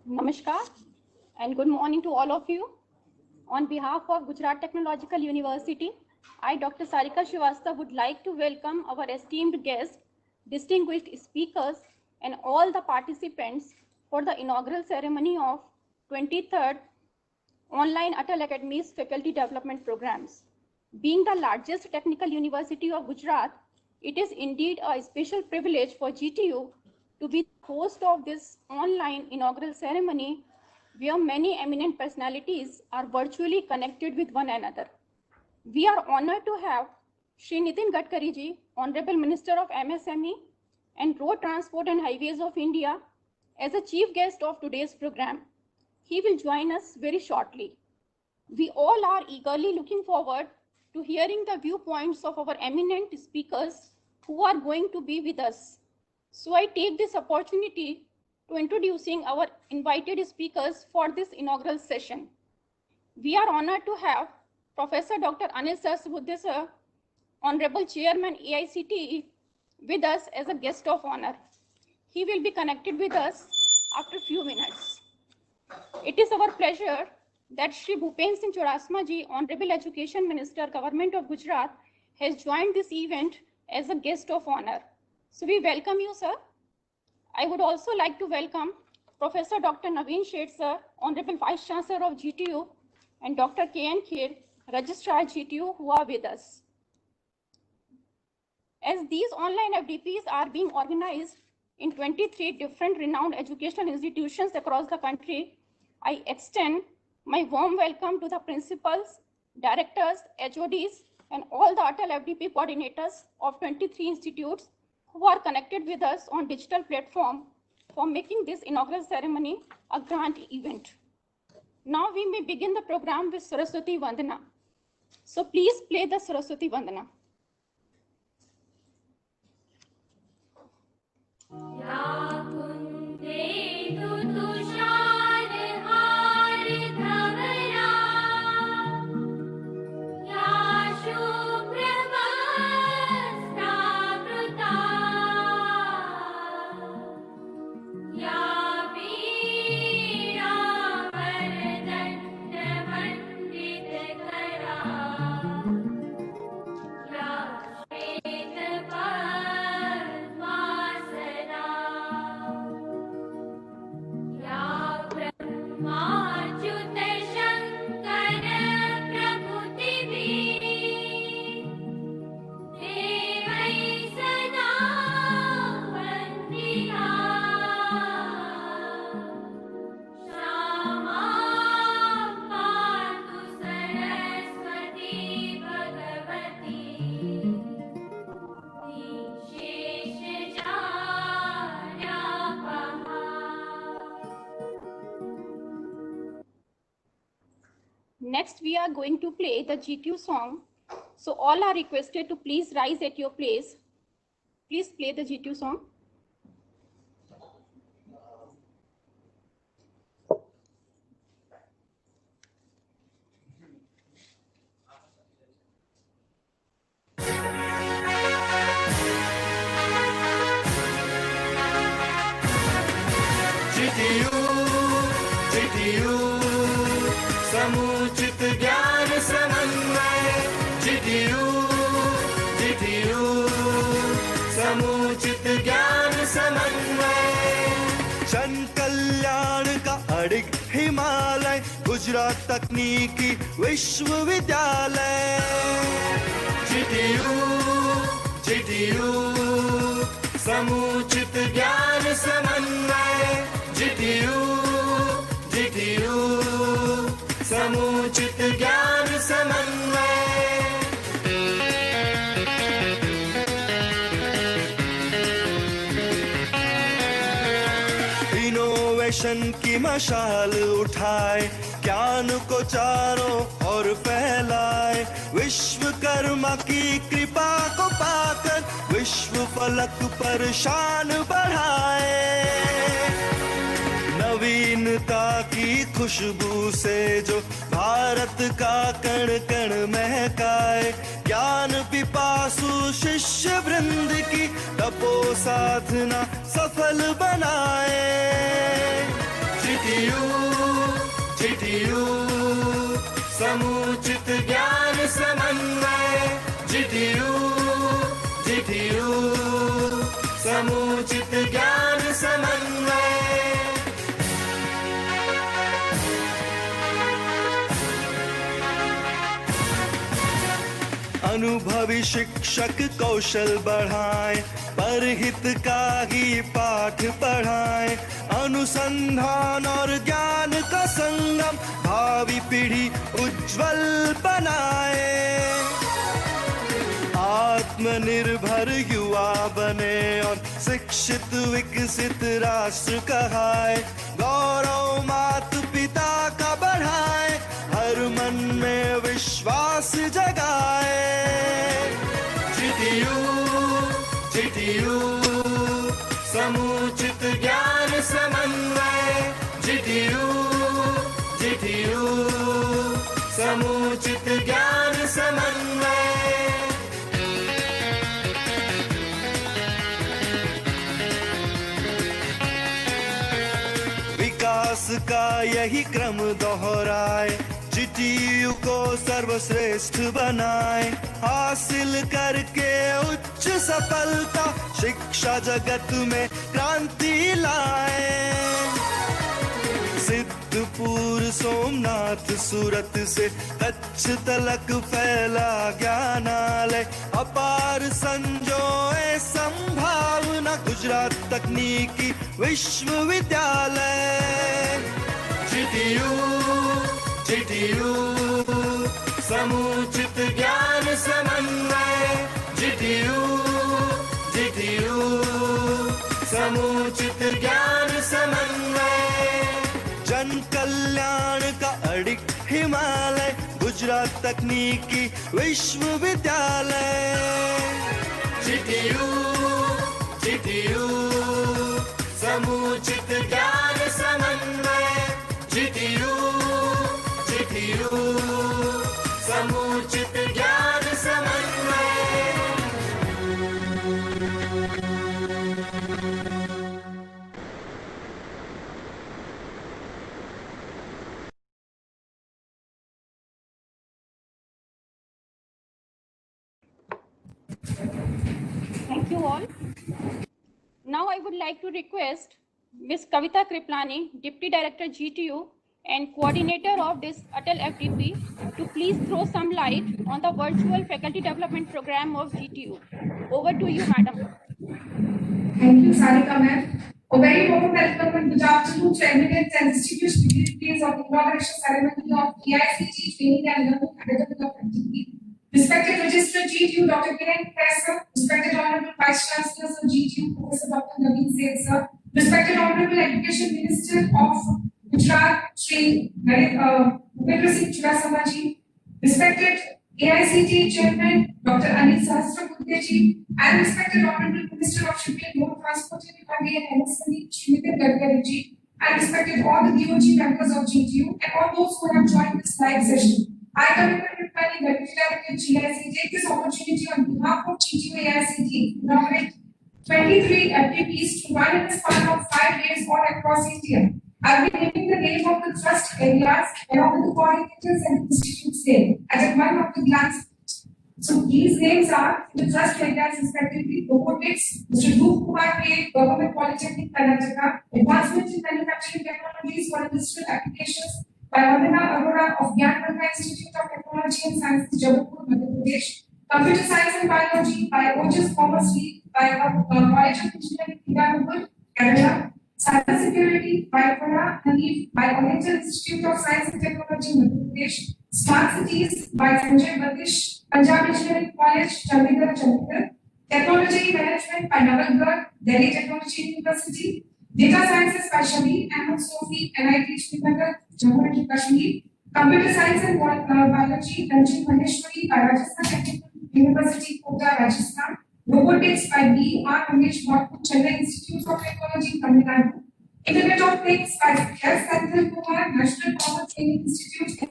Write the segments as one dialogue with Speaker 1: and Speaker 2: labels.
Speaker 1: Namaskar and good morning to all of you. On behalf of Gujarat Technological University, I, Dr. Sarika Srivastava, would like to welcome our esteemed guests, distinguished speakers, and all the participants for the inaugural ceremony of 23rd Online Atal Academy's Faculty Development Programs. Being the largest technical university of Gujarat, it is indeed a special privilege for GTU to be host of this online inaugural ceremony where many eminent personalities are virtually connected with one another. We are honored to have Shri Nitin Gadkari ji, Honorable Minister of MSME and Road Transport and Highways of India, as a chief guest of today's program. He will join us very shortly. We all are eagerly looking forward to hearing the viewpoints of our eminent speakers who are going to be with us. So I take this opportunity to introducing our invited speakers for this inaugural session. We are honored to have Professor Dr. Anil Sahasrabudhe sir, Honorable Chairman AICTE, with us as a guest of honor. He will be connected with us after a few minutes. It is our pleasure that Shri Bhupen Singh Churasma ji, Honorable Education Minister, Government of Gujarat, has joined this event as a guest of honor. So we welcome you, sir. I would also like to welcome Professor Dr. Naveen Sheth, sir, Honorable Vice Chancellor of GTU, and Dr. K.N. Kher, Registrar GTU, who are with us. As these online FDPs are being organized in 23 different renowned educational institutions across the country, I extend my warm welcome to the principals, directors, HODs, and all the Atal FDP coordinators of 23 institutes who are connected with us on digital platform for making this inaugural ceremony a grand event. Now we may begin the program with Saraswati Vandana. So please play the Saraswati Vandana. Next, we are going to play the GTU song. So all are requested to please rise at your place. Please play the GTU song.
Speaker 2: GTU, समुचित ज्ञान समन्वय GTU, समुचित ज्ञान समन्वय जन कल्याण का अडिग हिमालय गुजरात तकनीकी विश्वविद्यालय GTU, समुचित ज्ञान समन्वय GTU, समुचित ज्ञान समन्वय इनोवेशन की मशाल उठाए ज्ञान को चारों ओर फैलाए विश्वकर्मा की कृपा को पाकर विश्व फलक पर शान बढ़ाए नवीनता की खुशबू से जो भारत का कण कण महकाए ज्ञान पिपासु शिष्य वृंद की तपो साधना सफल बनाए GTU, GTU, समुचित ज्ञान समन्वय। GTU, GTU, समुचित ज्ञान समन्वय। अनुभवी शिक्षक कौशल बढ़ाएं, परहित का ही पाठ पढ़ाएं। अनुसंधान और ज्ञान का संगम भावी पीढ़ी उज्जवल बनाए। आत्मनिर्भर युवा बने और शिक्षित विकसित राष्ट्र कहाए। गौरव माता पिता का बढ़ाए, हर मन में विश्वास जगाए। GTU, GTU, समुचित ज्ञान समन्वय। GTU, GTU, समुचित ज्ञान समन्वय। विकास का यही क्रम दोहराए, GTU को सर्वश्रेष्ठ बनाए। हासिल करके उच्च सफलता शिक्षा जगत में क्रांति लाए। सिद्धपुर सोमनाथ सूरत से कच्छ तलक फैला ज्ञानालय। अपार संजोए संभावना गुजरात तकनीकी विश्वविद्यालय। GTU, GTU, समुचित ज्ञान समन्वय। GTU, GTU, समुचित ज्ञान समन्वय। जन कल्याण का अडिग हिमालय गुजरात तकनीकी विश्वविद्यालय। GTU, GTU, समुचित ज्ञान समन्वय। GTU, GTU, समुचित ज्ञान समन्वय।
Speaker 1: Thank you all. Now I would like to request Ms. Kavita Kriplani, Deputy Director GTU and Coordinator of this Atal FDP, to please throw some light on the virtual faculty development program of GTU. Over to you, madam.
Speaker 3: Thank you, Sarika ma'am. A very warm welcome and good afternoon to eminent and distinguished dignitaries of the inauguration ceremony of EICT Training and Learning Academy of FDP. Respected Registrar GTU Dr. Kiran Sir, respected Honorable Vice Chancellor Sir GTU Professor Dr. Naveen Seth Sir, respected Honorable Education Minister of Gujarat Shri Bhupendra Singh Chudasama ji, respected AICT Chairman Dr. Anil Sahasrabudhe ji, and respected Honorable Minister of Shipping, Road Transport and Highway and MSME Shri Nitin Gadkari ji, and respected all the DOG members of GTU and all those who have joined this live session. I, Kavita Kriplani, Deputy Director GIC, take this opportunity on behalf of GTU AICT to inaugurate 23 FDPs to run in the span of 5 days all across India. I'll be naming the name of the trust areas along with the coordinators and institutes there at one of the glance. So these names are the trust areas respectively: robotics, Mr. Dhruv Kumar K, Government Polytechnic Karnataka; advancement in manufacturing technologies for industrial applications by Vandana Arora of Gyanpatha Institute of Technology and Sciences, Jabalpur, Madhya Pradesh; computer science and biology by Ojas Commerce League by College of Engineering, Hirakud, Kerala; cyber security by Pura Nadeep by Oriental Institute of Science and Technology, Madhya Pradesh; smart cities by Sanjay Batish, Punjab Engineering College, Chandigarh, Chandigarh; technology management by Navalgarh, Delhi Technology University; data sciences by Shabir Ahmed Sofi, NIT Srinagar, Jammu and Kashmir; computer science and biology, Ranjit Maheshwari by Rajasthan Technical University, Kota, Rajasthan; robotics by B. R. Ramesh Bhattu, Chennai Institute of Technology, Tamil Nadu; Internet of Things by S. Senthil Kumar, National Power Training Institute,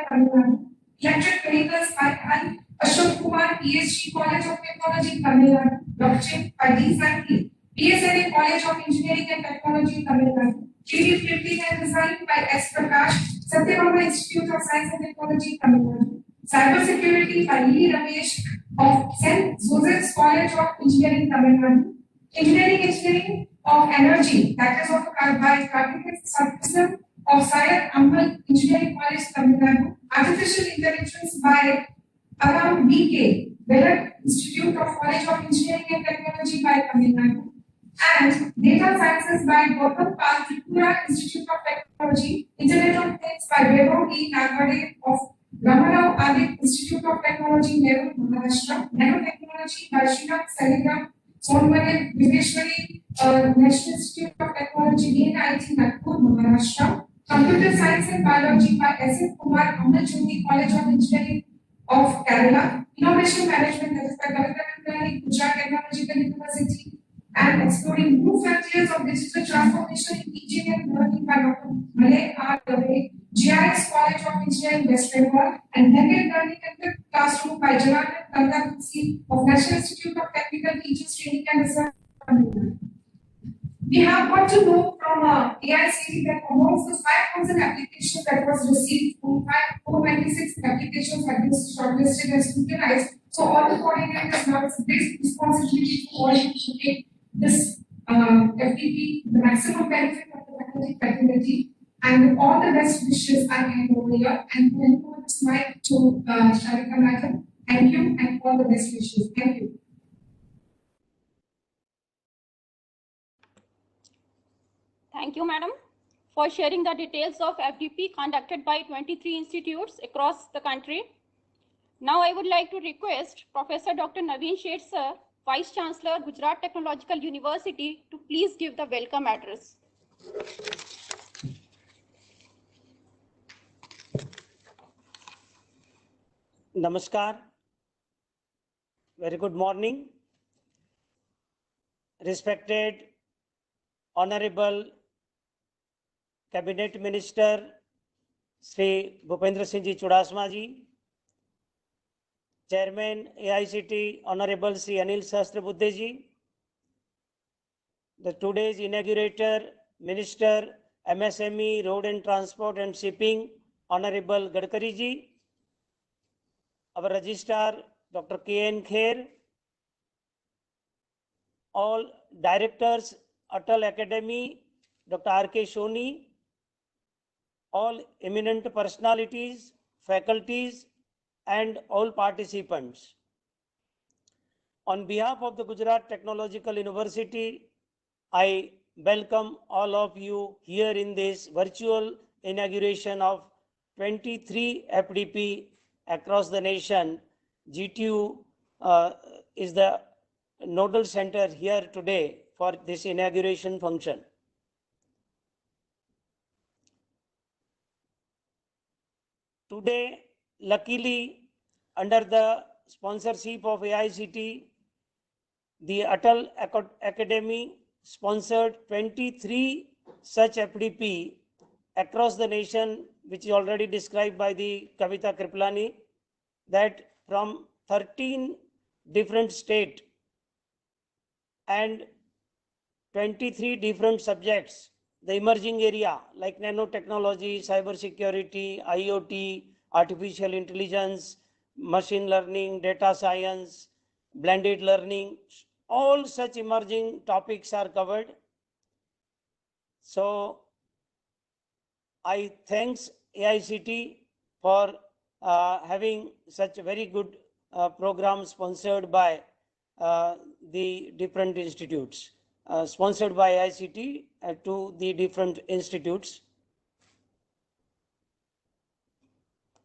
Speaker 3: Tamil Nadu; electric vehicles by Al Ashok Kumar, PSG College of Technology, Tamil Nadu; blockchain by D. Santi, PSNA College of Engineering and Technology, Tamil Nadu; 3D printing and design by S. Prakash, Satyabama Institute of Science and Technology, Tamil Nadu. Cybersecurity by E. Ramesh of St. Joseph's College of Engineering, Tamil Nadu. Engineering of Energy, that is of by Karthik Satya of Syed Amal Engineering College, Tamil Nadu. Artificial Intelligence by Aram B.K. Vellath Institute of College of Engineering and Technology by Tamil Nadu. And Data Sciences by Gautam Pal Tripura Institute of Technology. Internet of Things by Vaibhav E. Nagade of Ramarao Adik Institute of Technology, Nehru, Maharashtra. Nanotechnology by Srinath Saligram, Sonmane Viveshwari, National Institute of Technology, NIT, Nagpur, Maharashtra. Computer Science and Biology by S. F. Kumar, Amal Jyoti College of Engineering of Kerala. Innovation Management, that is by Kavita Nandani, Gujarat Technological University. And exploring new frontiers of digital transformation in teaching and learning by Dr. Malay R. Dave, GIS College of Engineering, West Bengal, and Naked Learning and Classroom by Janardhan Kandakutsi of National Institute of Technical Teachers Training and Research. We have got to know from AICTE that amongst the 5,000 applications that was received, 496 applications have been shortlisted and scrutinized. So all the coordinators now it's a big responsibility to all to take this FDP, the maximum benefit of the faculty fraternity, and with all the best wishes I hand over here and hand over this mic to Sarika Madam. Thank you and all the best wishes. Thank you.
Speaker 1: Thank you, madam, for sharing the details of FDP conducted by 23 institutes across the country. Now I would like to request Professor Dr. Naveen Sheth sir, Vice Chancellor, Gujarat Technological University, to please give the welcome address.
Speaker 4: Namaskar. Very good morning. Respected Honorable Cabinet Minister Sri Bhupendra Singh Ji Chudasama Ji, Chairman AICTE Honorable Sri Anil Sahasrabuddhe Ji, the today's inaugurator Minister MSME, Road and Transport and Shipping Honorable Gadkari Ji, our Registrar Dr. K.N. Kher, all directors Atal Academy, Dr. R.K. Soni, all eminent personalities, faculties, and all participants. On behalf of the Gujarat Technological University, I welcome all of you here in this virtual inauguration of 23 FDP across the nation. GTU is the nodal center here today for this inauguration function. Today, luckily, under the sponsorship of AICTE, the Atal Academy sponsored 23 such FDP across the nation, which is already described by the Kavita Kriplani, that from 13 different states and 23 different subjects, the emerging area like nanotechnology, cybersecurity, IoT, artificial intelligence, machine learning, data science, blended learning, all such emerging topics are covered. So I thanks AICTE for having such a very good program sponsored by the different institutes, sponsored by AICTE to the different institutes.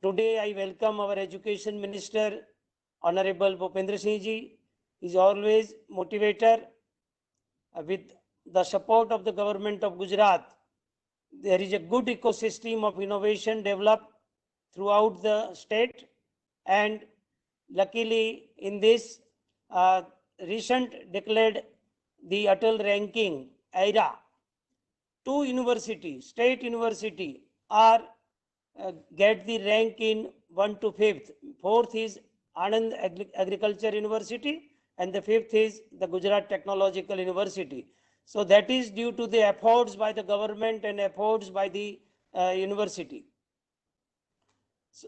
Speaker 4: Today I welcome our Education Minister, Honorable Bhupendra Singh Ji. He is always motivator. With the support of the government of Gujarat, there is a good ecosystem of innovation developed throughout the state, and luckily in this recent declared the Atal ranking era, 2 universities, state university are get the rank in 1 to 5th. 4th is Anand Agriculture University and the 5th is the Gujarat Technological University. So that is due to the efforts by the government and efforts by the university. So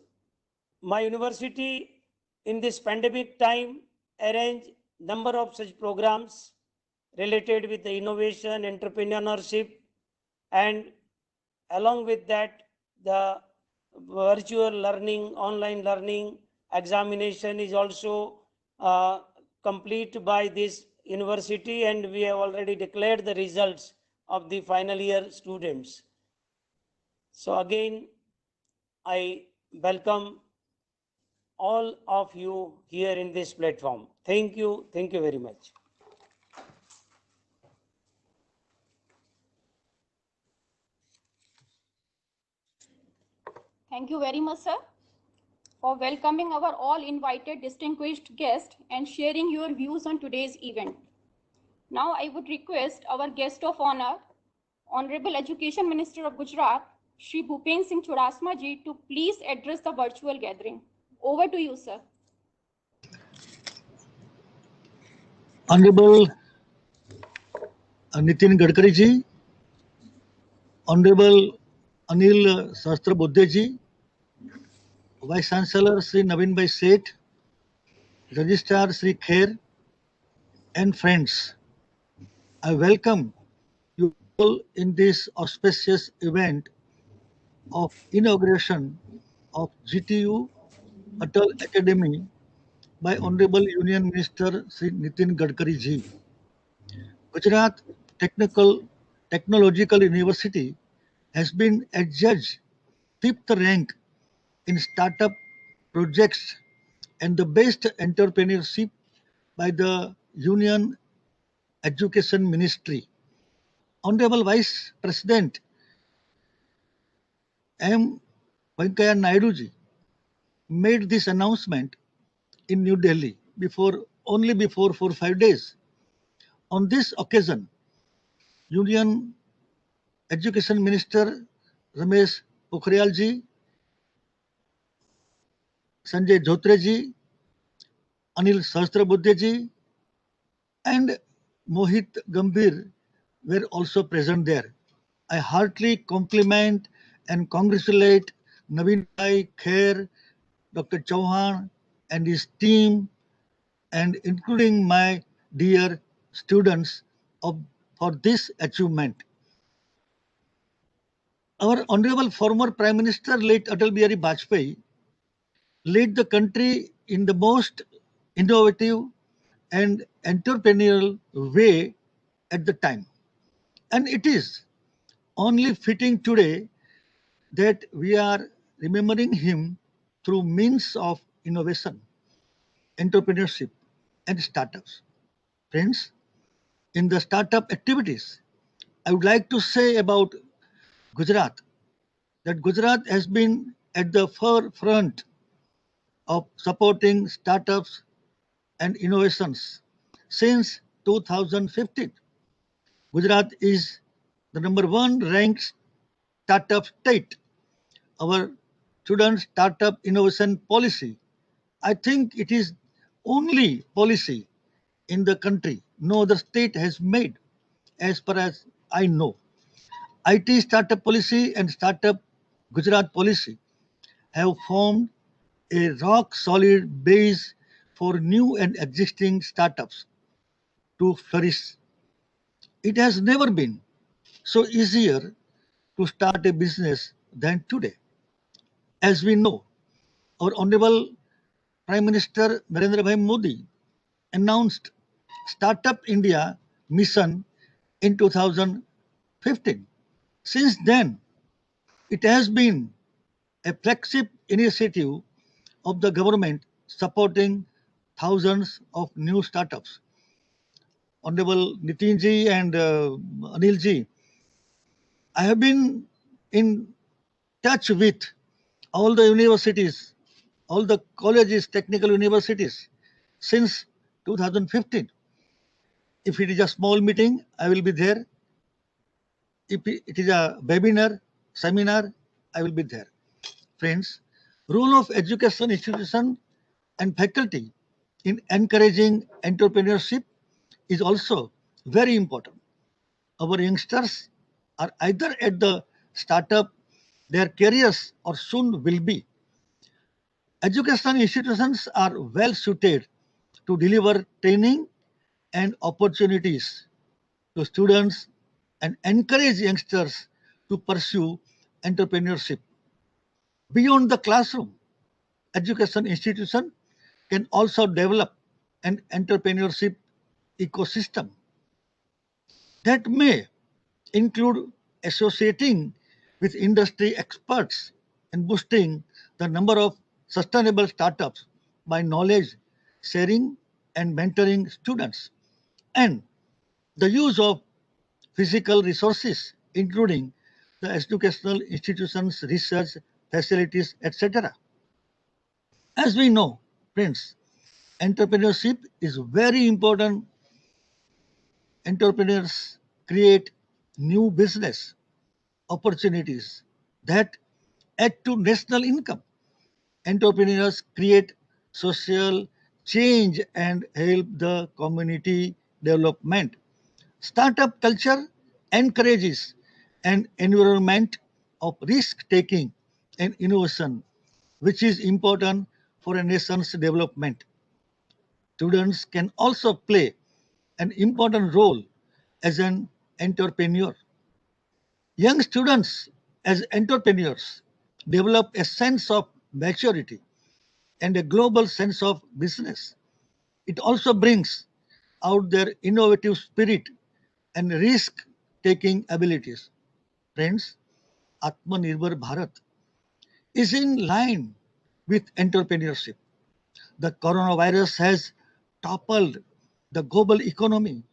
Speaker 4: my university in this pandemic time arranged number of such programs related with the innovation, entrepreneurship, and along with that, the virtual learning, online learning, examination is also complete by this university, and we have already declared the results of the final year students. So again, I welcome all of you here in this platform. Thank you very much.
Speaker 1: Thank you very much, sir, for welcoming our all invited distinguished guests and sharing your views on today's event. Now I would request our guest of honor, Honorable Education Minister of Gujarat, Shri Bhupen Singh Churasma ji, to please address the virtual gathering. Over to you, sir.
Speaker 5: Honorable Nitin Gadkari ji, Honorable Anil Sahasrabudhe ji, Vice Chancellor Sri Naveen Bhai Seth, Registrar Sri Kher, and friends, I welcome you all in this auspicious event of inauguration of GTU Atal Academy by Honorable Union Minister Sri Nitin Gadkari ji. Gujarat Technological University has been adjudged 5th rank in startup projects and the best entrepreneurship by the Union Education Ministry. Honorable Vice President M. Venkaiah Naidu ji made this announcement in New Delhi only before 4 or 5 days. On this occasion, Union Education Minister Ramesh Pokhriyal ji, Sanjay Dhotre ji, Anil Sahasrabudhe ji, and Mohit Gambhir were also present there. I heartily compliment and congratulate Naveen Bhai Kher, Dr. Chauhan and his team, and including my dear students for this achievement. Our Honorable former Prime Minister, late Atal Bihari Vajpayee, led the country in the most innovative and entrepreneurial way at the time. And it is only fitting today that we are remembering him through means of innovation, entrepreneurship, and startups. Friends, in the startup activities, I would like to say about Gujarat that Gujarat has been at the forefront of supporting startups and innovations since 2015. Gujarat is the #1 ranked startup state. Our student startup innovation policy, I think it is only policy in the country no other state has made, as far as I know. IT startup policy and startup Gujarat policy have formed a rock solid base for new and existing startups to flourish. It has never been so easier to start a business than today. As we know, our Honorable Prime Minister Narendra Bhai Modi announced Startup India mission in 2015. Since then, it has been a flagship initiative of the government supporting thousands of new startups. Honorable Nitin ji and Anil ji, I have been in touch with all the universities, all the colleges, technical universities since 2015. If it is a small meeting, I will be there. If it is a webinar, seminar, I will be there. Friends, role of education institution and faculty in encouraging entrepreneurship is also very important. our youngsters are either at the startup, their careers, or soon will be. Educational institutions are well suited to deliver training and opportunities to students and encourage youngsters to pursue entrepreneurship. Beyond the classroom, education institution can also develop an entrepreneurship ecosystem that may include associating with industry experts and boosting the number of sustainable startups by knowledge sharing and mentoring students, and the use of physical resources, including the educational institutions, research facilities, etc. As we know, friends, entrepreneurship is very important. Entrepreneurs create new business opportunities that add to national income. Entrepreneurs create social change and help the community development. Startup culture encourages an environment of risk taking and innovation, which is important for a nation's development. Students can also play an important role as an entrepreneur. Young students, as entrepreneurs, develop a sense of maturity and a global sense of business. It also brings out their innovative spirit and risk taking abilities. Friends, Atmanirbhar Bharat is in line with entrepreneurship. The coronavirus has toppled the global economy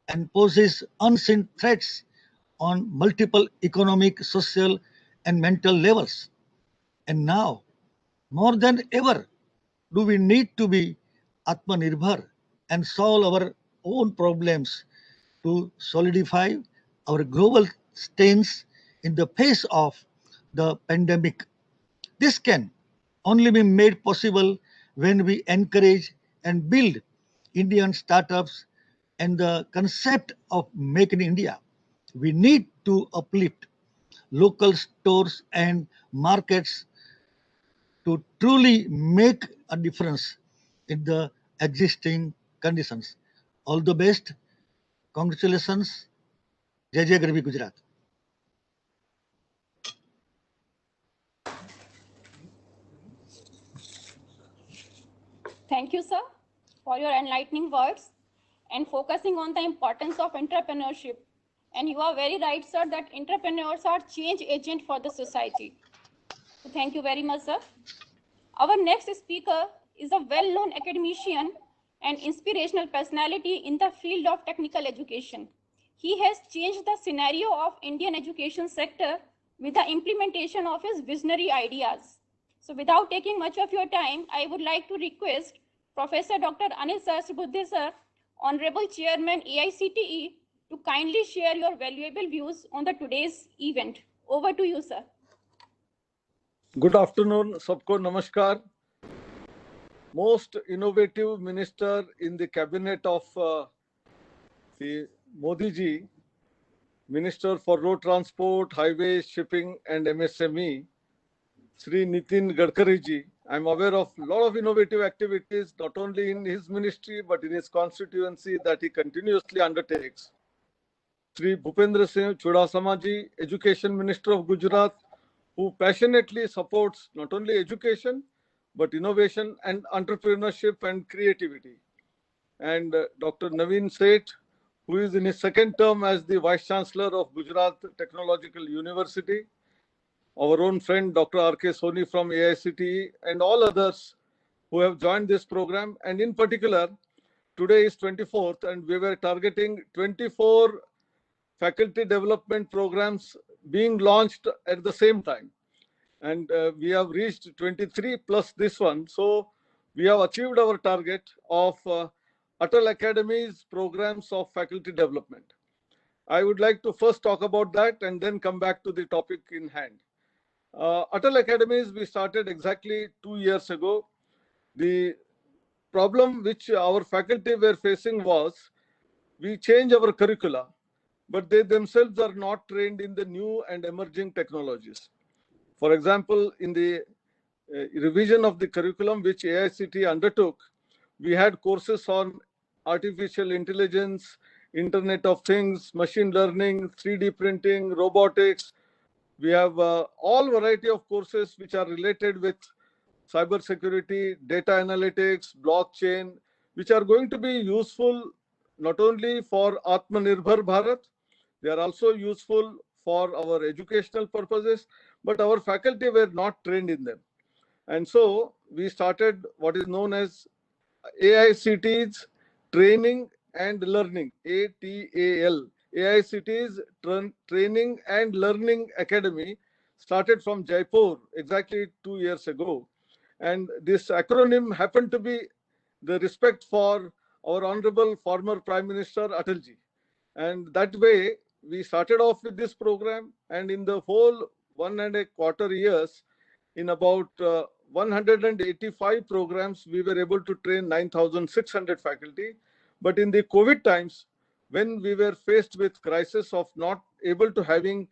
Speaker 5: and poses unseen threats on multiple economic, social, and mental levels. And now, more than ever, do we need to be Atmanirbhar and solve our own problems to solidify our global stance in the face of the pandemic. This can only be made possible when we encourage and build Indian startups and the concept of Make in India. We need to uplift local stores and markets to truly make a difference in the existing conditions. All the best. Congratulations. Jai Jai Garvi Gujarat.
Speaker 1: Thank you, sir, for your enlightening words and focusing on the importance of entrepreneurship. And you are very right, sir, that entrepreneurs are change agent for the society. So thank you very much, sir. Our next speaker is a well-known academician and inspirational personality in the field of technical education. He has changed the scenario of Indian education sector with the implementation of his visionary ideas. So without taking much of your time, I would like to request Professor Dr. Anil Sahasrabudhe sir, Honorable Chairman AICTE, to kindly share your valuable views on the today's event. Over to you, sir.
Speaker 6: Good afternoon, सबको नमस्कार. Most innovative minister in the cabinet of the Modi ji, Minister for Road Transport, Highways, Shipping and MSME, Sri Nitin Gadkari ji. I'm aware of a lot of innovative activities, not only in his ministry, but in his constituency that he continuously undertakes. Sri Bhupendra Singh Chudasama ji, Education Minister of Gujarat, who passionately supports not only education, but innovation and entrepreneurship and creativity. And Dr. Naveen Seth, who is in his second term as the Vice Chancellor of Gujarat Technological University, our own friend Dr. R.K. Soni from AICTE, and all others who have joined this program. And in particular, today is 24th, and we were targeting 24 faculty development programs being launched at the same time. And we have reached 23 plus this one. So we have achieved our target of Atal Academy's programs of faculty development. I would like to first talk about that and then come back to the topic in hand. Atal Academies, we started exactly 2 years ago. The problem which our faculty were facing was we change our curricula. but they themselves are not trained in the new and emerging technologies. For example, in the revision of the curriculum which AICT undertook, we had courses on artificial intelligence, Internet of Things, machine learning, 3D printing, robotics. We have all variety of courses which are related with cyber security, data analytics, blockchain, which are going to be useful not only for Atmanirbhar Bharat, they are also useful for our educational purposes, but our faculty were not trained in them. And so we started what is known as AICT's Training and Learning, ATAL. AICT's Training and Learning Academy started from Jaipur exactly 2 years ago. And this acronym happened to be the respect for our honorable former Prime Minister Atalji. And that way, we started off with this program, and in the whole 1.25 years, in about 185 programs, we were able to train 9,600 faculty. But in the COVID times, when we were faced with crisis of not able to having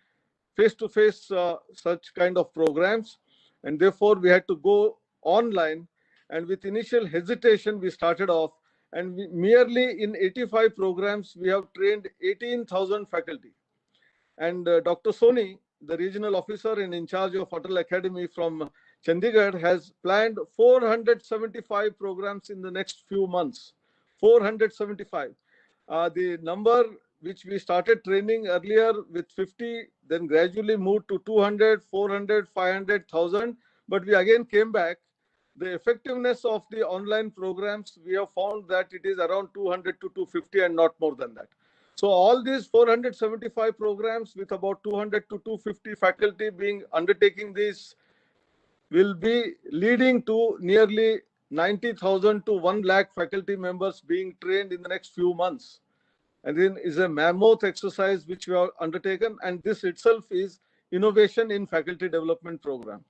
Speaker 6: face-to-face such kind of programs, and therefore we had to go online, and with initial hesitation, we started off, and merely in 85 programs, we have trained 18,000 faculty. And Dr. Soni, the regional officer in charge of Atal Academy from Chandigarh, has planned 475 programs in the next few months. 475. The number which we started training earlier with 50, then gradually moved to 200, 400, 500, 1,000. But we again came back. The effectiveness of the online programs, we have found that it is around 200 to 250 and not more than that. So all these 475 programs with about 200 to 250 faculty being undertaking these will be leading to nearly 90,000 to 1 lakh faculty members being trained in the next few months. And then is a mammoth exercise which we have undertaken, and this itself is innovation in faculty development program.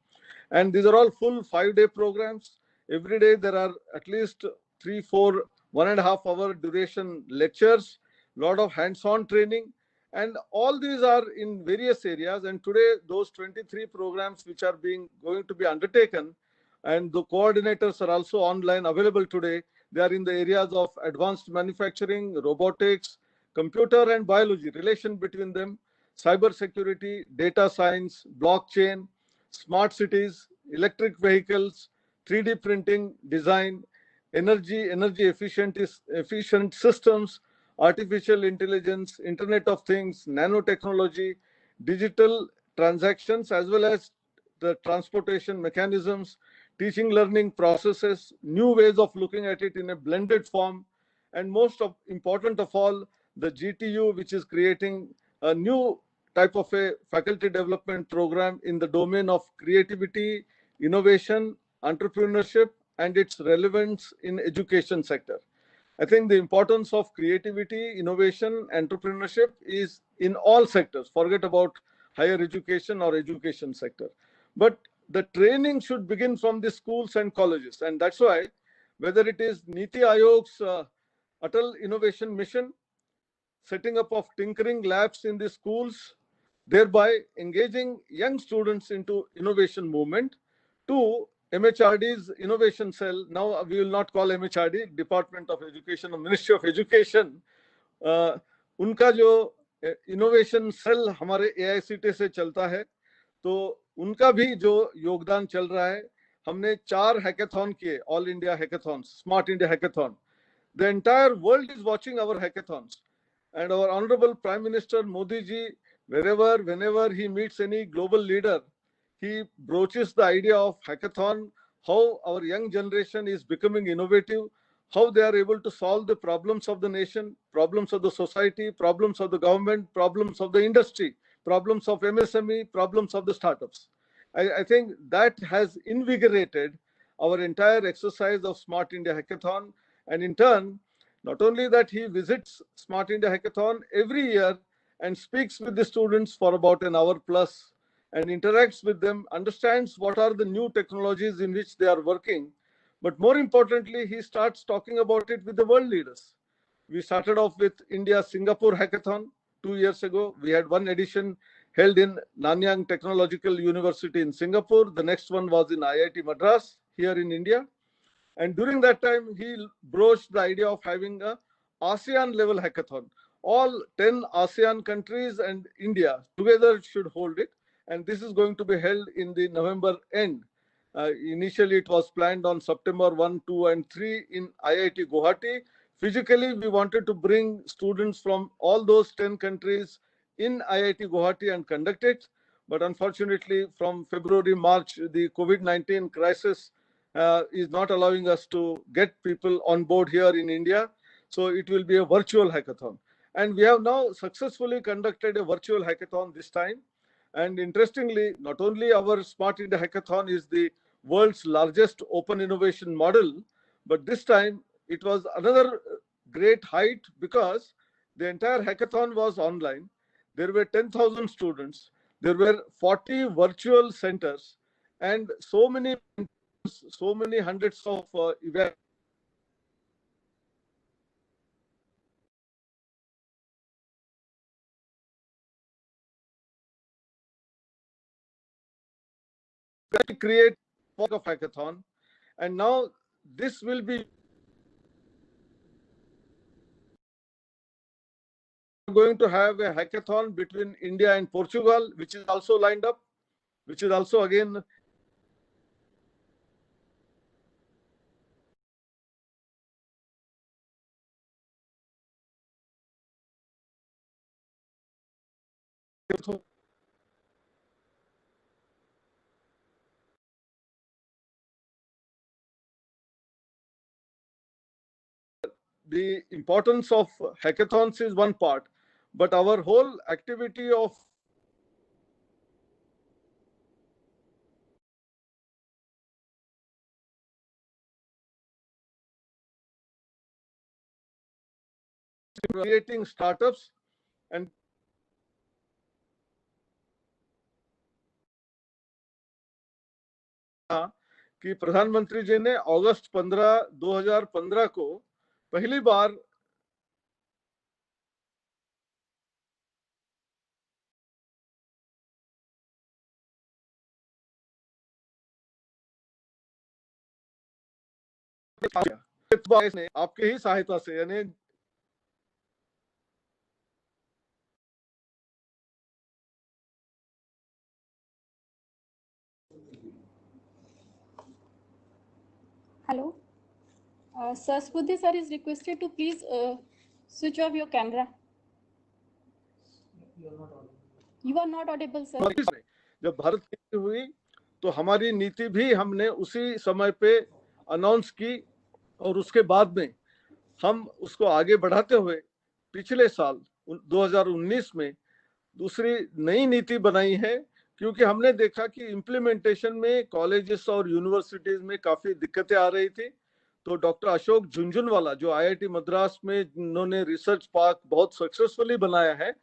Speaker 6: And these are all full 5-day programs. Every day there are at least 3, 4, 1.5 hour duration lectures, lot of hands-on training, and all these are in various areas. And today those 23 programs which are going to be undertaken, and the coordinators are also online available today. They are in the areas of advanced manufacturing, robotics, computer and biology, relation between them, cyber security, data science, blockchain, smart cities, electric vehicles, 3D printing, design, energy efficient systems, artificial intelligence, Internet of Things, nanotechnology, digital transactions, as well as the transportation mechanisms, teaching learning processes, new ways of looking at it in a blended form, and important of all, the GTU, which is creating a new type of a faculty development program in the domain of creativity, innovation, entrepreneurship, and its relevance in education sector. I think the importance of creativity, innovation, entrepreneurship is in all sectors. Forget about higher education or education sector. But the training should begin from the schools and colleges. And that's why, whether it is Niti Ayog's Atal Innovation Mission, setting up of tinkering labs in the schools, thereby engaging young students into innovation movement, to MHRD's innovation cell, now we will not call MHRD, Department of Education or Ministry of Education, उनका जो innovation cell हमारे AICT से चलता है, तो उनका भी जो योगदान चल रहा है, हमने 4 hackathon किए, All India Hackathons, Smart India Hackathon. The entire world is watching our hackathons. And our Honorable Prime Minister Modi ji, whenever he meets any global leader, he broaches the idea of hackathon, how our young generation is becoming innovative, how they are able to solve the problems of the nation, problems of the society, problems of the government, problems of the industry, problems of MSME, problems of the startups. I think that has invigorated our entire exercise of Smart India Hackathon. And in turn, not only that, he visits Smart India Hackathon every year and speaks with the students for about an hour plus and interacts with them, understands what are the new technologies in which they are working. But more importantly, he starts talking about it with the world leaders. We started off with India-Singapore Hackathon 2 years ago. We had one edition held in Nanyang Technological University in Singapore. The next one was in IIT Madras here in India. And during that time, he broached the idea of having a ASEAN level hackathon. All 10 ASEAN countries and India together should hold it. And this is going to be held in the November end. Initially, it was planned on September 1, 2, and 3 in IIT Guwahati. Physically, we wanted to bring students from all those 10 countries in IIT Guwahati and conduct it. But unfortunately, from February, March, the COVID-19 crisis is not allowing us to get people on board here in India. So it will be a virtual hackathon. And we have now successfully conducted a virtual hackathon this time. And interestingly, not only our Smart India Hackathon is the world's largest open innovation model, but this time it was another great height because the entire hackathon was online. There were 10,000 students. There were 40 virtual centers and so many hundreds of events. To create a hackathon, and now this will be going to have a hackathon between India and Portugal, which is also lined up, which is also again the importance of hackathons is one part, but our whole activity of creating startups and कि प्रधानमंत्री जी ने अगस्त 15, 2015 को पहली बार आपके ही सहायता से यानी
Speaker 1: Hello. Sir Spudhi sir is requested to please switch off your camera. You are not audible, sir.
Speaker 6: जब भारत की हुई तो हमारी नीति भी हमने उसी समय पे अनाउंस की और उसके बाद में हम उसको आगे बढ़ाते हुए पिछले साल 2019 में दूसरी नई नीति बनाई है, क्योंकि हमने देखा कि इम्प्लीमेंटेशन में कॉलेजेस और यूनिवर्सिटीज में काफी दिक्कतें आ रही थी। तो डॉक्टर अशोक झुंझुनवाला जो आईआईटी मद्रास में इन्होंने रिसर्च पार्क बहुत सक्सेसफुली बनाया है,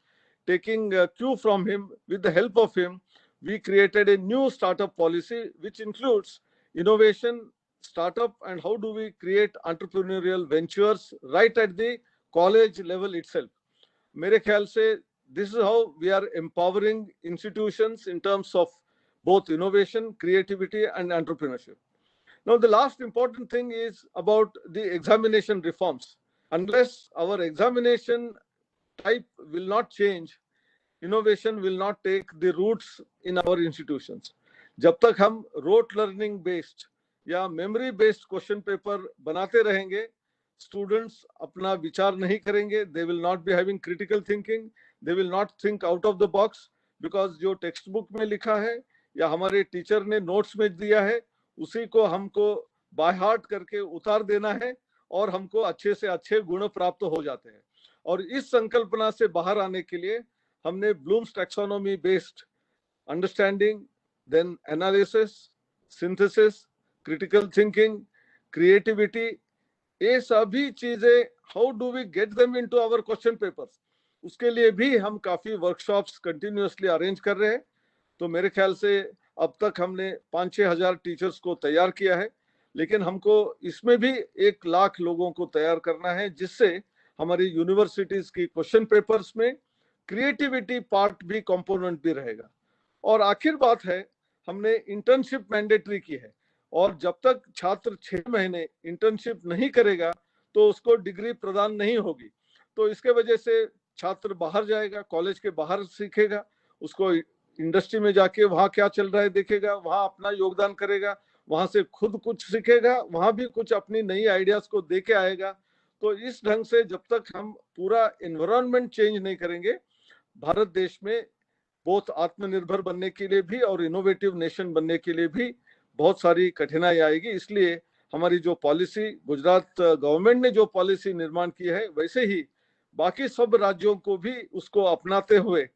Speaker 6: taking cue from him, with the help of him, we created a new startup policy which includes innovation, startup, and how do we create entrepreneurial ventures right at the college level itself. मेरे ख्याल से this is how we are empowering institutions in terms of both innovation, creativity, and entrepreneurship. Now, the last important thing is about the examination reforms. Unless our examination type will not change, innovation will not take the roots in our institutions. जब तक हम rote learning based या memory based question paper बनाते रहेंगे, students अपना विचार नहीं करेंगे, they will not be having critical thinking, they will not think out of the box, because जो textbook में लिखा है या हमारे टीचर ने notes में दिया है उसी को हमको by heart करके उतार देना है और हमको अच्छे से अच्छे गुण प्राप्त हो जाते हैं। और इस संकल्पना से बाहर आने के लिए हमने Bloom's taxonomy based understanding, then analysis, synthesis, critical thinking, creativity, ये सभी चीजें how do we get them into our question papers, उसके लिए भी हम काफी वर्कशॉप्स कंटिन्यूअसली अरेंज कर रहे हैं। तो मेरे ख्याल से अब तक हमने 5-6 हजार टीचर्स को तैयार किया है, लेकिन हमको इसमें भी 1 लाख लोगों को तैयार करना है, जिससे हमारी यूनिवर्सिटीज की क्वेश्चन पेपर्स में क्रिएटिविटी पार्ट भी कंपोनेंट भी रहेगा। और आखिर बात है, हमने इंटर्नशिप मैंडेटरी की है, और जब तक छात्र 6 महीने इंटर्नशिप नहीं करेगा तो उसको डिग्री प्रदान नहीं होगी। तो इसके वजह से छात्र बाहर जाएगा, कॉलेज के बाहर सीखेगा, उसको इंडस्ट्री में जाके वहाँ क्या चल रहा है देखेगा, वहाँ अपना योगदान करेगा, वहाँ से खुद कुछ सीखेगा, वहाँ भी कुछ अपनी नई आइडियाज को दे के आएगा। तो इस ढंग से जब तक हम पूरा एनवायरनमेंट चेंज नहीं करेंगे, भारत देश में बहुत आत्मनिर्भर बनने के लिए भी और इनोवेटिव नेशन बनने के लिए भी बहुत सारी कठिनाई आएगी। इसलिए हमारी जो पॉलिसी, गुजरात गवर्नमेंट ने जो पॉलिसी निर्माण की है, वैसे ही बाकी सब राज्यों को भी उसको अपनाते हुए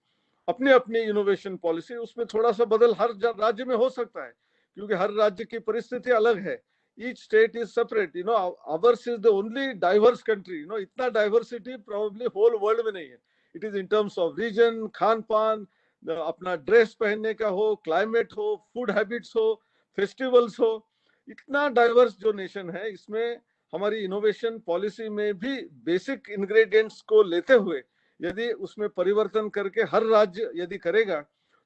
Speaker 6: अपनी अपनी इनोवेशन पॉलिसी, उसमें थोड़ा सा बदल हर राज्य में हो सकता है, क्योंकि हर राज्य की परिस्थिति अलग है। Each state is separate, you know, ours is the only diverse country, you know, इतना diversity probably whole world में नहीं है। It is in terms of region, Khan पान, अपना ड्रेस पहनने का हो, क्लाइमेट हो, फूड हैबिट्स हो, फेस्टिवल्स हो, इतना डाइवर्स जो नेशन है, इसमें हमारी इनोवेशन पॉलिसी में भी बेसिक इंग्रेडिएंट्स को लेते हुए यदि उसमें परिवर्तन करके हर राज्य यदि करेगा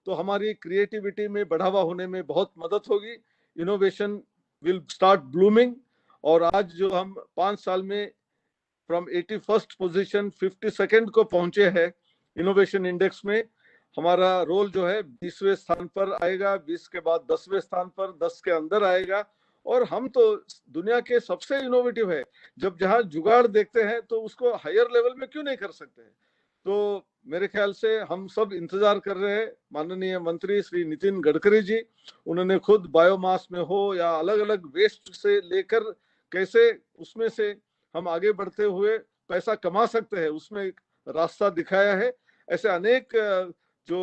Speaker 6: तो हमारी क्रिएटिविटी में बढ़ावा होने में बहुत मदद होगी। Innovation will start blooming. और आज जो हम 5 साल में फ्रॉम 81st पोजीशन 52nd को पहुंचे हैं इनोवेशन इंडेक्स में, हमारा रोल जो है 20वें स्थान पर आएगा, 20 के बाद 10वें स्थान पर, 10 के अंदर आएगा। और हम तो दुनिया के सबसे इनोवेटिव है। जब जहां जुगाड़ देखते हैं तो उसको हायर लेवल में क्यों नहीं कर सकते हैं। तो मेरे ख्याल से हम सब इंतजार कर रहे हैं माननीय मंत्री श्री नितिन गडकरी जी, उन्होंने खुद बायोमास में हो या अलग अलग वेस्ट से लेकर कैसे उसमें से हम आगे बढ़ते हुए पैसा कमा सकते हैं, उसमें एक रास्ता दिखाया है। ऐसे अनेक जो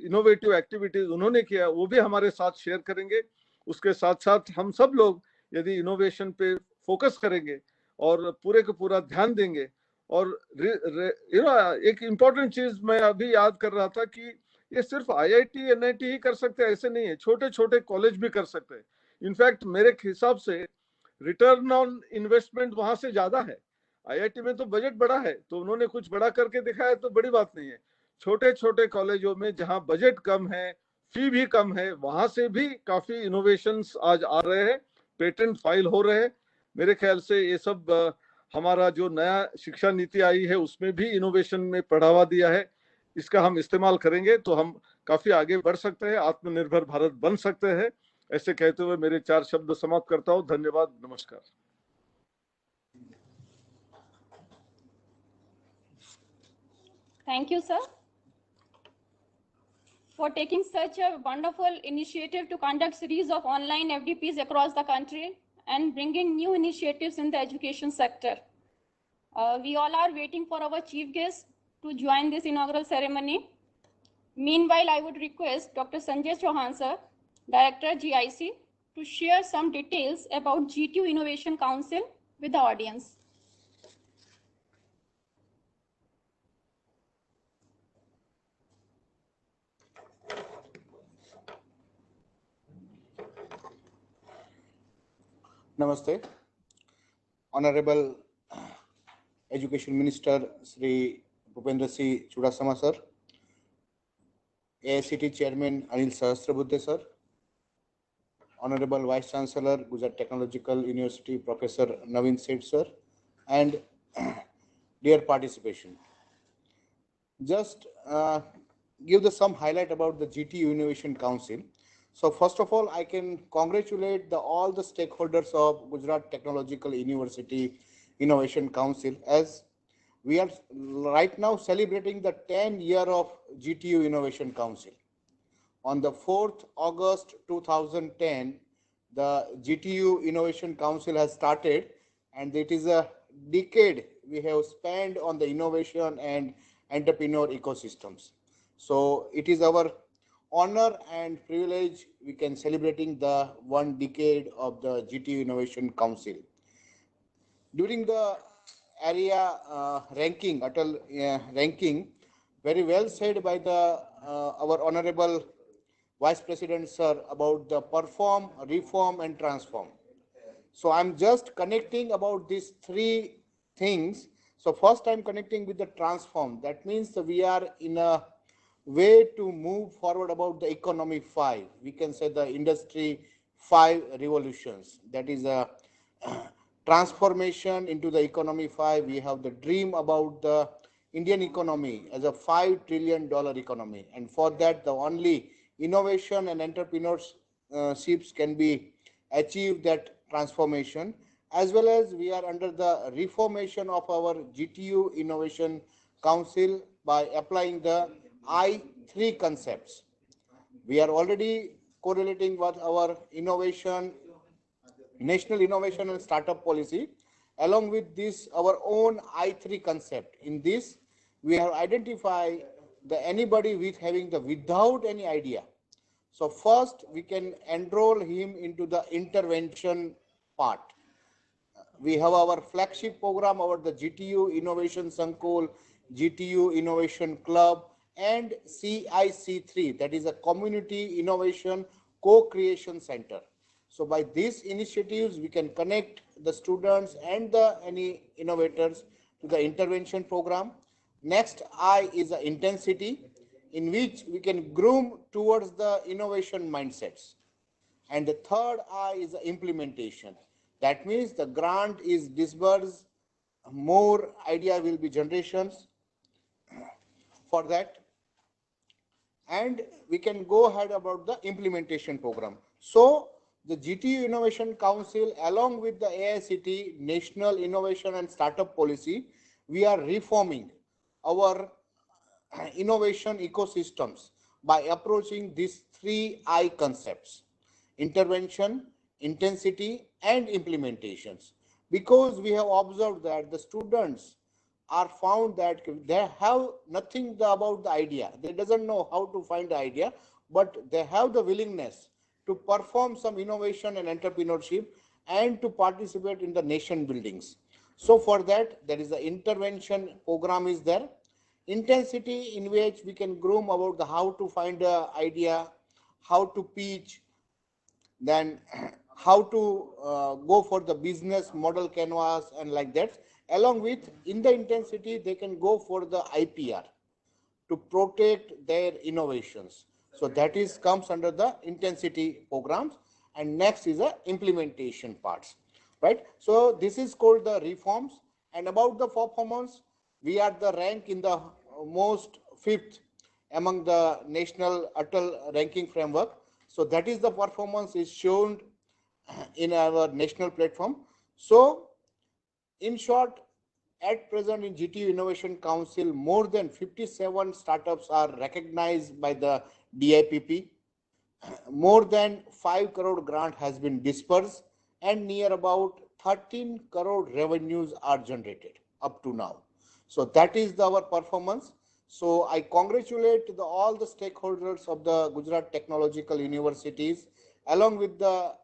Speaker 6: इनोवेटिव एक्टिविटीज उन्होंने किया वो भी हमारे साथ शेयर करेंगे। उसके साथ साथ हम सब लोग यदि इनोवेशन पे फोकस करेंगे और पूरे को पूरा ध्यान देंगे। और एक इम्पोर्टेंट चीज मैं अभी याद कर रहा था कि ये सिर्फ आईआईटी एनआईटी ही कर सकते हैं ऐसे नहीं है, छोटे छोटे कॉलेज भी कर सकते हैं। इनफैक्ट मेरे हिसाब से रिटर्न ऑन इन्वेस्टमेंट वहां से ज्यादा है। आईआईटी में तो बजट बड़ा है तो उन्होंने कुछ बड़ा करके दिखाया तो बड़ी बात नहीं है। छोटे छोटे कॉलेजों में जहां बजट कम है, फी भी कम है, वहां से भी काफी इनोवेशंस आज आ रहे हैं, पेटेंट फाइल हो रहे हैं। मेरे ख्याल से ये सब हमारा जो नया शिक्षा नीति आई है उसमें भी इनोवेशन में बढ़ावा दिया है। इसका हम इस्तेमाल करेंगे तो हम काफी आगे बढ़ सकते हैं, आत्मनिर्भर भारत बन सकते हैं। ऐसे कहते हुए मेरे 4 शब्द समाप्त करता हूँ। धन्यवाद, नमस्कार।
Speaker 1: Thank you, sir, for taking such a wonderful initiative to conduct series of online FDPs across the country and bringing new initiatives in the education sector. We all are waiting for our chief guest to join this inaugural ceremony. Meanwhile, I would request Dr. Sanjay Chauhan, sir, Director GIC, to share some details about GTU Innovation Council with the audience.
Speaker 7: Namaste. Honorable Education Minister Sri Bhupendra Singh Chudasama sir, AICT Chairman Anil Sahasrabuddhe sir, Honorable Vice Chancellor Gujarat Technological University Professor Naveen Seth sir, and dear participation. Just give some highlight about the GTU Innovation Council. So first of all, I can congratulate all the stakeholders of Gujarat Technological University Innovation Council, as we are right now celebrating the 10th year of GTU Innovation Council. On the 4th August 2010, the GTU Innovation Council has started, and it is a decade we have spent on the innovation and entrepreneur ecosystems. So it is our honor and privilege we can celebrating the 1 decade of the GTU Innovation Council. During the area ranking, Atal ranking, very well said by the our honorable Vice President sir about the perform, reform and transform. So I'm just connecting about these 3 things So first I'm connecting with the transform. That means that we are in a way to move forward about the economy 5. We can say the industry 5 revolutions. That is a transformation into the economy 5. We have the dream about the Indian economy as a $5 trillion economy. And for that, the only innovation and entrepreneurships can be achieved that transformation, as well as we are under the reformation of our GTU Innovation Council by applying the I3 concepts. We are already correlating with our innovation, national innovation and startup policy. Along with this, our own I3 concept. In this, we have identified the anybody with having the without any idea. So first, we can enroll him into the intervention part. We have our flagship program, the GTU Innovation Sankul, GTU Innovation Club, and CIC3, that is a Community Innovation Co-Creation Center. So by these initiatives, we can connect the students and any innovators to the intervention program. Next I is the intensity, in which we can groom towards the innovation mindsets. And the third I is the implementation. That means the grant is disbursed, more idea will be generations for that. And we can go ahead about the implementation program. So the GTU Innovation Council, along with the AICT, National Innovation and Startup Policy, we are reforming our innovation ecosystems by approaching these 3 I concepts: intervention, intensity, and implementations. Because we have observed that the students are found that they have nothing about the idea. They doesn't know how to find the idea, but they have the willingness to perform some innovation and entrepreneurship and to participate in the nation buildings. So for that, there is the intervention program is there. Intensity, in which we can groom about the how to find the idea, how to pitch, then how to go for the business model canvas and like that. Along with, in the intensity, they can go for the IPR to protect their innovations. So that is comes under the intensity programs. And next is the implementation parts, right? So this is called the reforms. And about the performance, we are the rank in the most 5th among the national Atal ranking framework. So that is the performance is shown in our national platform. So in short, at present in GTU Innovation Council, more than 57 startups are recognized by the DIPP. More than 5 crore grant has been dispersed, and near about 13 crore revenues are generated up to now. So that is our performance. So I congratulate all the stakeholders of the Gujarat Technological Universities, along with the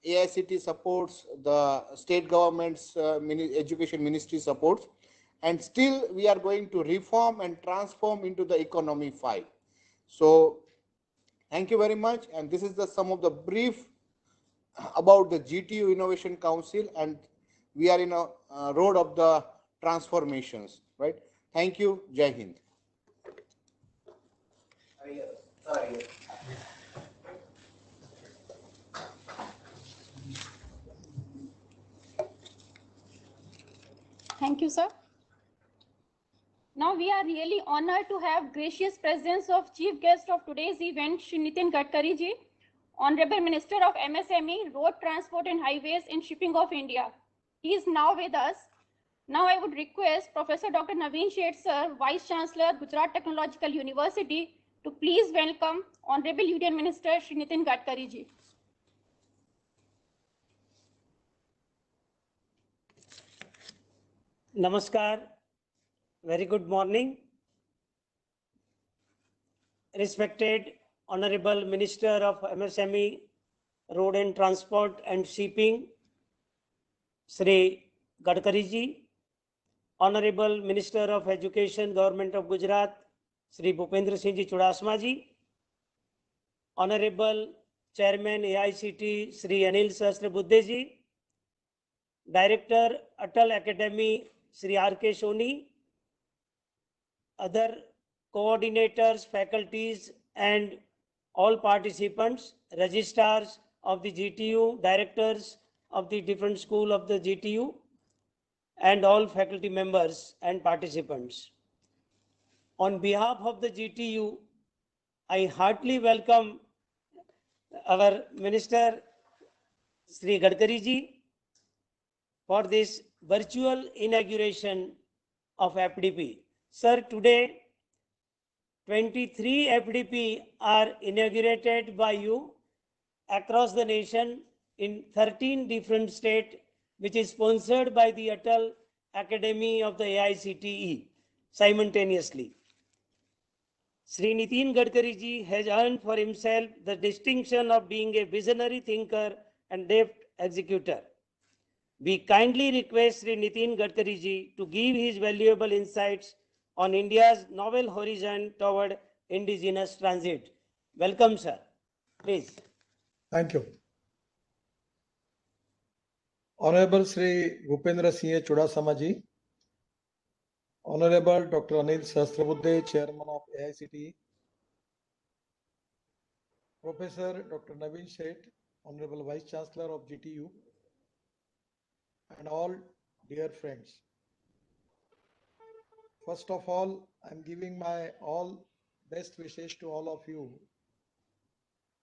Speaker 7: AICT supports, the state government's education ministry supports, and still we are going to reform and transform into the economy 5. So thank you very much. And this is the some of the brief about the GTU Innovation Council, and we are in a road of the transformations, right? Thank you. Jai Hind.
Speaker 1: Thank you, sir. Now we are really honored to have gracious presence of chief guest of today's event, Shri Nitin Gadkari ji, Honorable Minister of MSME, Road Transport and Highways and Shipping of India. He is now with us. Now I would request Professor Dr. Naveen Sheth, sir, Vice Chancellor, Gujarat Technological University, to please welcome Honorable Union Minister Shri Nitin Gadkari ji.
Speaker 4: Namaskar. Very good morning. Respected Honorable Minister of MSME, Road and Transport and Shipping, Shri Gadkari ji, Honorable Minister of Education, Government of Gujarat, Shri Bhupendra Singh ji Chudasama ji, Honorable Chairman AICT, Shri Anil Sahasrabuddhe ji, Director Atal Academy, Sri R.K. Soni, other coordinators, faculties, and all participants, registrars of the GTU, directors of the different school of the GTU, and all faculty members and participants. On behalf of the GTU, I heartily welcome our Minister Sri Gadkari ji for this virtual inauguration of FDP. Sir, today 23 FDP are inaugurated by you across the nation in 13 different states, which is sponsored by the Atal Academy of the AICTE simultaneously. Sri Nitin Gadkari ji has earned for himself the distinction of being a visionary thinker and deft executor. We kindly request Sri Nitin Gadkari ji to give his valuable insights on India's novel horizon toward indigenous transit. Welcome, sir. Please.
Speaker 8: Thank you. Honorable Sri Bhupendra Singh Chudasama ji, Honorable Dr. Anil Sahasrabudhe, Chairman of AICTE, Professor Dr. Naveen Seth, Honorable Vice Chancellor of GTU, and all dear friends. First of all, I'm giving my all best wishes to all of you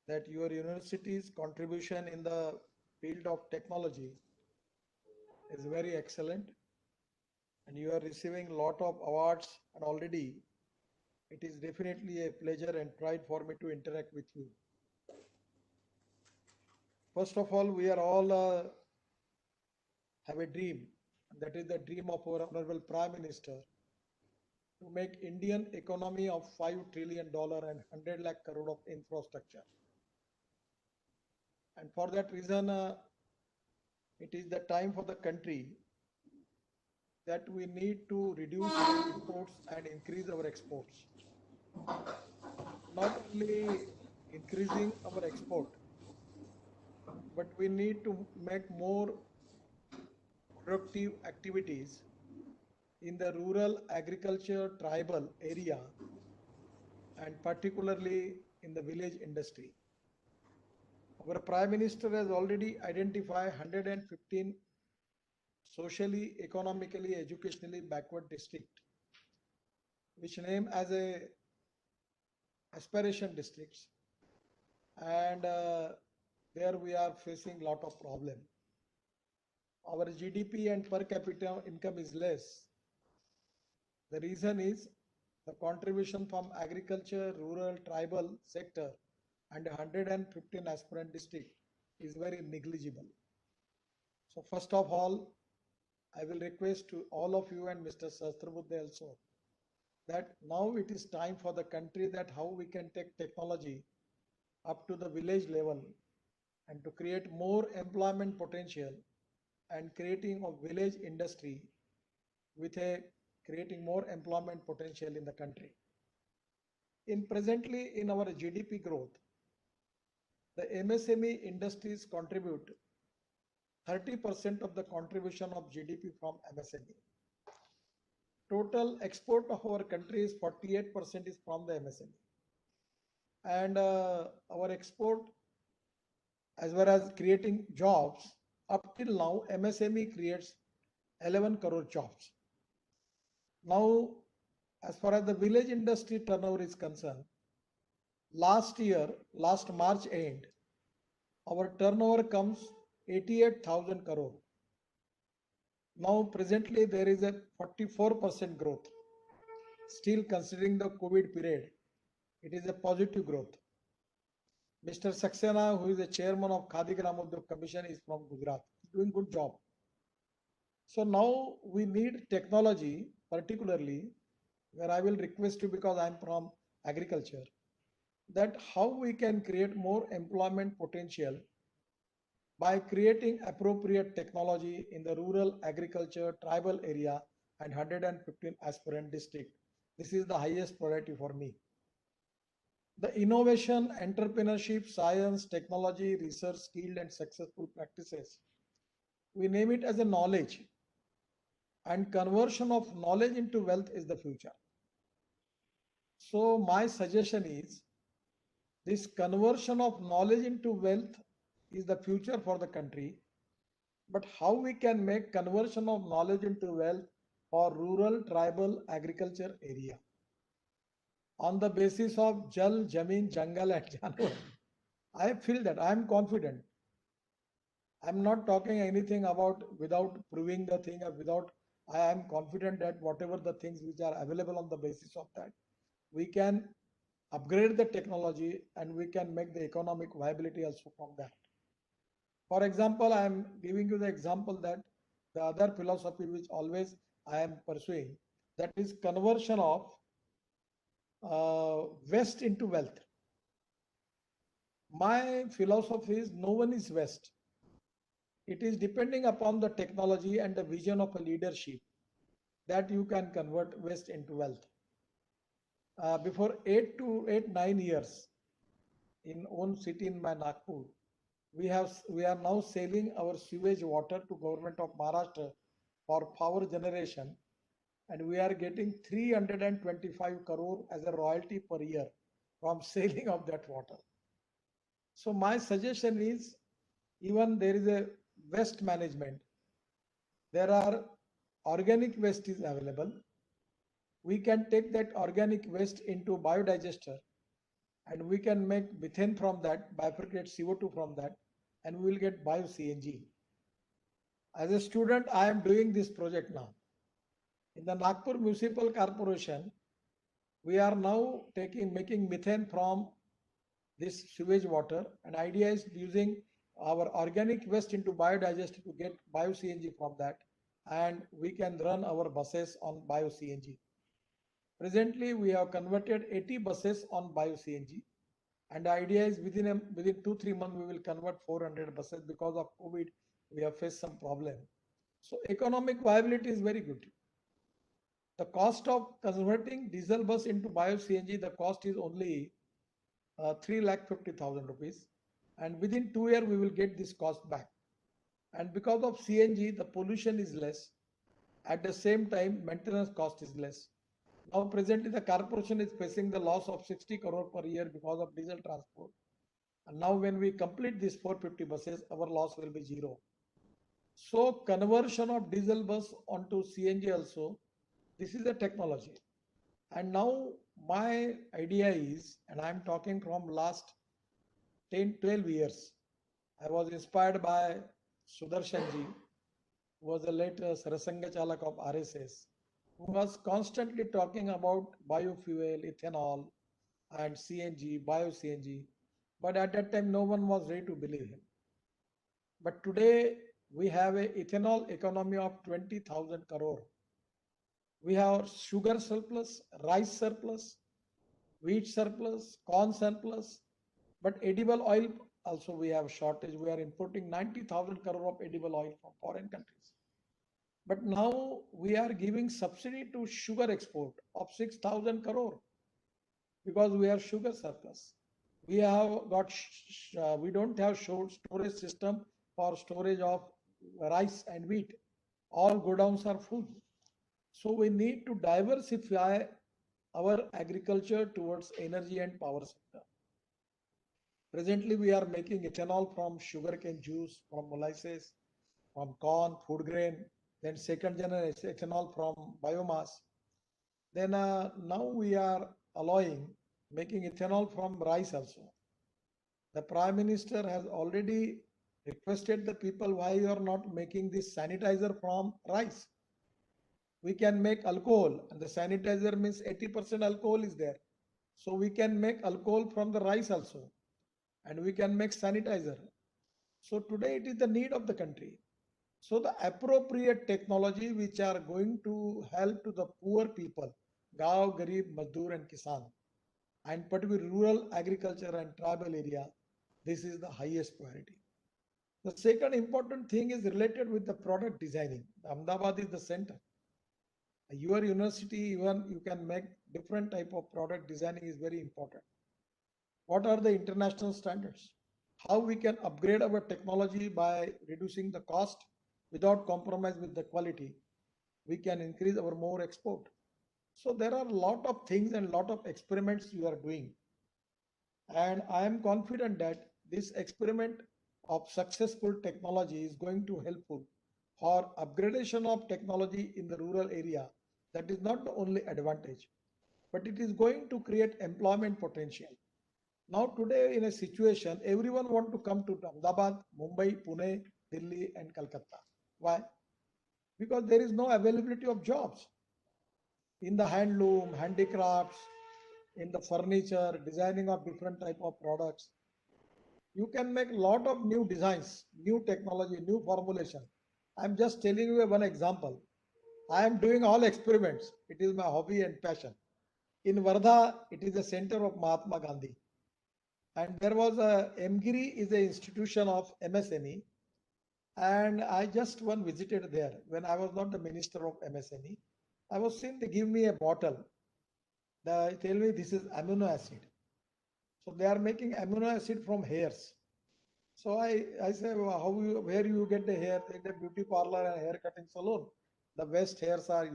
Speaker 8: that your university's contribution in the field of technology is very excellent and you are receiving a lot of awards, and already it is definitely a pleasure and pride for me to interact with you. First of all, we are all have a dream, and that is the dream of our Honorable Prime Minister to make Indian economy of $5 trillion and 100 lakh crore of infrastructure. And for that reason, it is the time for the country that we need to reduce our imports and increase our exports. Not only increasing our export, but we need to make more productive activities in the rural agriculture tribal area and particularly in the village industry. Our Prime Minister has already identified 115 socially, economically, educationally backward district, which name as a aspiration districts, and there we are facing lot of problem. Our GDP and per capita income is less. The reason is the contribution from agriculture, rural, tribal sector and 115 aspirant district is very negligible. So first of all, I will request to all of you and Mr. Sahasrabudhe also that now it is time for the country that how we can take technology up to the village level and to create more employment potential and creating a village industry with a creating more employment potential in the country. In presently in our GDP growth, the MSME industries contribute 30% of the contribution of GDP from MSME. Total export of our country is 48% is from the MSME. And our export as well as creating jobs, up till now MSME creates 11 crore jobs. Now, as far as the village industry turnover is concerned, last year, last March end, our turnover comes 88,000 crore. Now, presently, there is a 44% growth. Still, considering the COVID period, it is a positive growth. Mr. Saxena, who is the chairman of Khadi Gramodyog Commission, is from Gujarat, doing good job. So now we need technology, particularly where I will request you, because I am from agriculture, that how we can create more employment potential by creating appropriate technology in the rural agriculture tribal area and 115 aspirant district. This is the highest priority for me. The innovation, entrepreneurship, science, technology, research, skilled and successful practices, we name it as a knowledge. and conversion of knowledge into wealth is the future. So my suggestion is this conversion of knowledge into wealth is the future for the country. But how we can make conversion of knowledge into wealth for rural, tribal, agriculture area on the basis of Jal, Jameen, Jungle and Janwar. I feel that I am confident. I'm not talking anything about without proving the thing or without, I am confident that whatever the things which are available on the basis of that, we can upgrade the technology and we can make the economic viability also from that. For example, I am giving you the example that the other philosophy which always I am pursuing, that is conversion of waste into wealth. My philosophy is no one is waste. It is depending upon the technology and the vision of a leadership that you can convert waste into wealth. Before 9 years in own city in my Nagpur, we are now selling our sewage water to government of Maharashtra for power generation, and we are getting 325 crore as a royalty per year from selling of that water. So my suggestion is, even there is a waste management, there are organic waste is available. We can take that organic waste into biodigester and we can make methane from that, bifurcate CO2 from that, and we will get bio CNG. As a student, I am doing this project now. In the Nagpur Municipal Corporation, we are now making methane from this sewage water, and idea is using our organic waste into biodigester to get bio CNG from that, and we can run our buses on bio CNG. Presently, we have converted 80 buses on bio CNG, and the idea is within 2-3 months we will convert 400 buses. Because of COVID, we have faced some problem. So economic viability is very good. The cost of converting diesel bus into bio CNG, the cost is only 3,50,000 rupees, and within 2 years we will get this cost back. And because of CNG, the pollution is less. At the same time, maintenance cost is less. Now presently the corporation is facing the loss of 60 crore per year because of diesel transport. And now when we complete these 450 buses, our loss will be zero. So conversion of diesel bus onto CNG also, this is a technology. And now my idea is, and I'm talking from last 10-12 years, I was inspired by Sudarshanji, who was the late Sarasanga Chalak of RSS, who was constantly talking about biofuel, ethanol, and CNG, bio CNG. But at that time, no one was ready to believe him. But today, we have an ethanol economy of 20,000 crore. We have sugar surplus, rice surplus, wheat surplus, corn surplus, but edible oil also we have shortage. We are importing 90,000 crore of edible oil from foreign countries. But now we are giving subsidy to sugar export of 6,000 crore because we have sugar surplus. We have got, we don't have storage system for storage of rice and wheat. All godowns are full. So we need to diversify our agriculture towards energy and power sector. Presently, we are making ethanol from sugarcane juice, from molasses, from corn, food grain, then second generation ethanol from biomass. Then now we are making ethanol from rice also. The Prime Minister has already requested the people, why you are not making this sanitizer from rice? We can make alcohol, and the sanitizer means 80% alcohol is there. So we can make alcohol from the rice also, and we can make sanitizer. So today it is the need of the country. So the appropriate technology which are going to help to the poor people, Gaon, Garib, Mazdoor and Kisan, and particularly rural agriculture and tribal area, this is the highest priority. The second important thing is related with the product designing. Ahmedabad is the center. Your university, even you can make different type of product designing is very important. What are the international standards? How we can upgrade our technology by reducing the cost without compromise with the quality. we can increase our more export. So there are a lot of things and lot of experiments you are doing. And I am confident that this experiment of successful technology is going to helpful for upgradation of technology in the rural area. That is not the only advantage, but it is going to create employment potential. Now today in a situation, everyone want to come to Ahmedabad, Mumbai, Pune, Delhi and Calcutta. Why? Because there is no availability of jobs in the handloom, handicrafts, in the furniture, designing of different type of products. You can make a lot of new designs, new technology, new formulation. I'm just telling you one example. I am doing all experiments. It is my hobby and passion. In Wardha, it is a center of Mahatma Gandhi. And there was a MGIRI is a institution of MSME. And I just one visited there when I was not the minister of MSME. I was seeing they give me a bottle. They tell me this is amino acid. So they are making amino acid from hairs. So I say, well, where you get the hair? They the beauty parlor and hair cutting salon. The best hairs are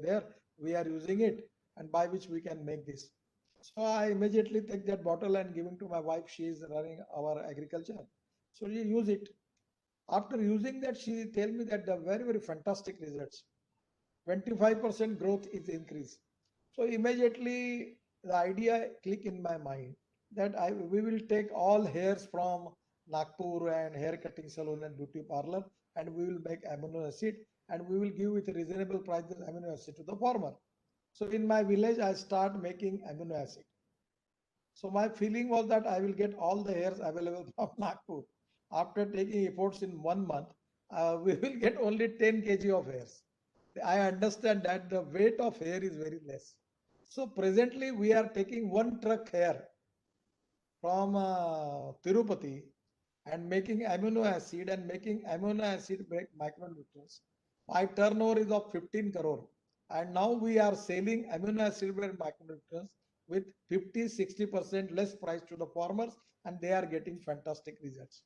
Speaker 8: there. We are using it, and by which we can make this. So I immediately take that bottle and giving to my wife. She is running our agriculture. So you use it. After using that, she tell me that the very fantastic results. 25% growth is increased. So immediately the idea click in my mind that we will take all hairs from Nagpur and hair cutting salon and beauty parlor, and we will make amino acid, and we will give with a reasonable price this amino acid to the farmer. So in my village, I start making amino acid. So my feeling was that I will get all the hairs available from Nagpur. After taking efforts in 1 month, we will get only 10 kg of hairs. I understand that the weight of hair is very less. So presently we are taking 1 truck hair from Tirupati and making amino acid and making amino acid micronutrients. My turnover is of 15 crore. And now we are selling amino acid micronutrients with 50-60% less price to the farmers, and they are getting fantastic results.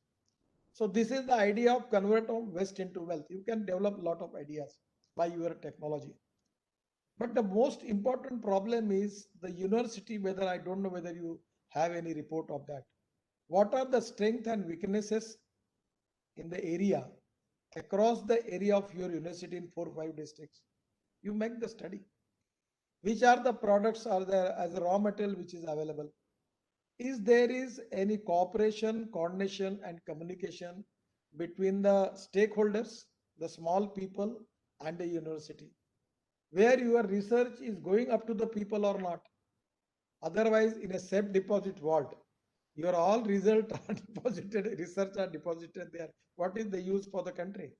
Speaker 8: So this is the idea of convert of waste into wealth. You can develop a lot of ideas by your technology. But the most important problem is the university, whether I don't know whether you have any report of that. What are the strengths and weaknesses in the area, across the area of your university in 4-5 districts? You make the study. Which are the products are there as a raw material which is available? Is there is any cooperation, coordination and communication between the stakeholders, the small people and the university, where your research is going up to the people or not? Otherwise, in a safe deposit vault, your all result are deposited, research are deposited there. What is the use for the country?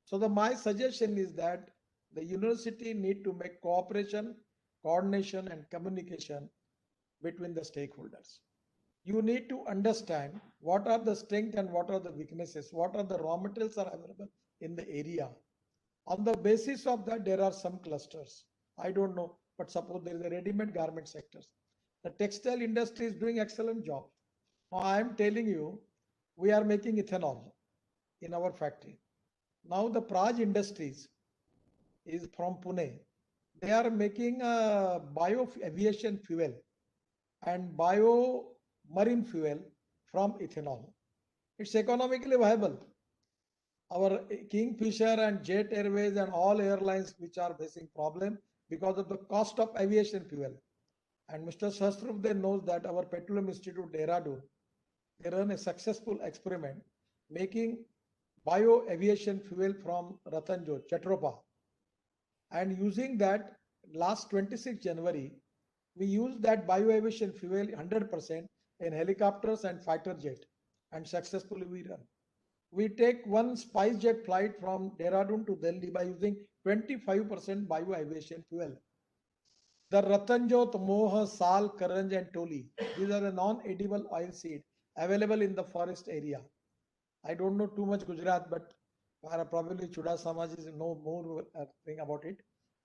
Speaker 8: So my suggestion is that the university need to make cooperation, coordination and communication between the stakeholders. You need to understand what are the strengths and what are the weaknesses, what are the raw materials are available in the area. On the basis of that, there are some clusters. I don't know, but suppose there is a ready-made garment sectors. The textile industry is doing excellent job. Now I am telling you, we are making ethanol in our factory. Now the Praj Industries is from Pune. They are making a bio aviation fuel and bio marine fuel from ethanol. It's economically viable. Our Kingfisher and Jet Airways and all airlines which are facing problem because of the cost of aviation fuel. And Mr. Sahasrabudhe knows that our Petroleum Institute Dehradun, they run a successful experiment making bio aviation fuel from Ratanjot, Chatropa. And using that, last 26 January, we used that bio aviation fuel 100% in helicopters and fighter jet, and successfully we run. We take one spice jet flight from Dehradun to Delhi by using 25% bio aviation fuel. The Ratanjot, Moha, Sal, Karanj and Toli, these are the non-edible oil seed available in the forest area. I don't know too much Gujarat, but probably Chuda Samaj is know more thing about it.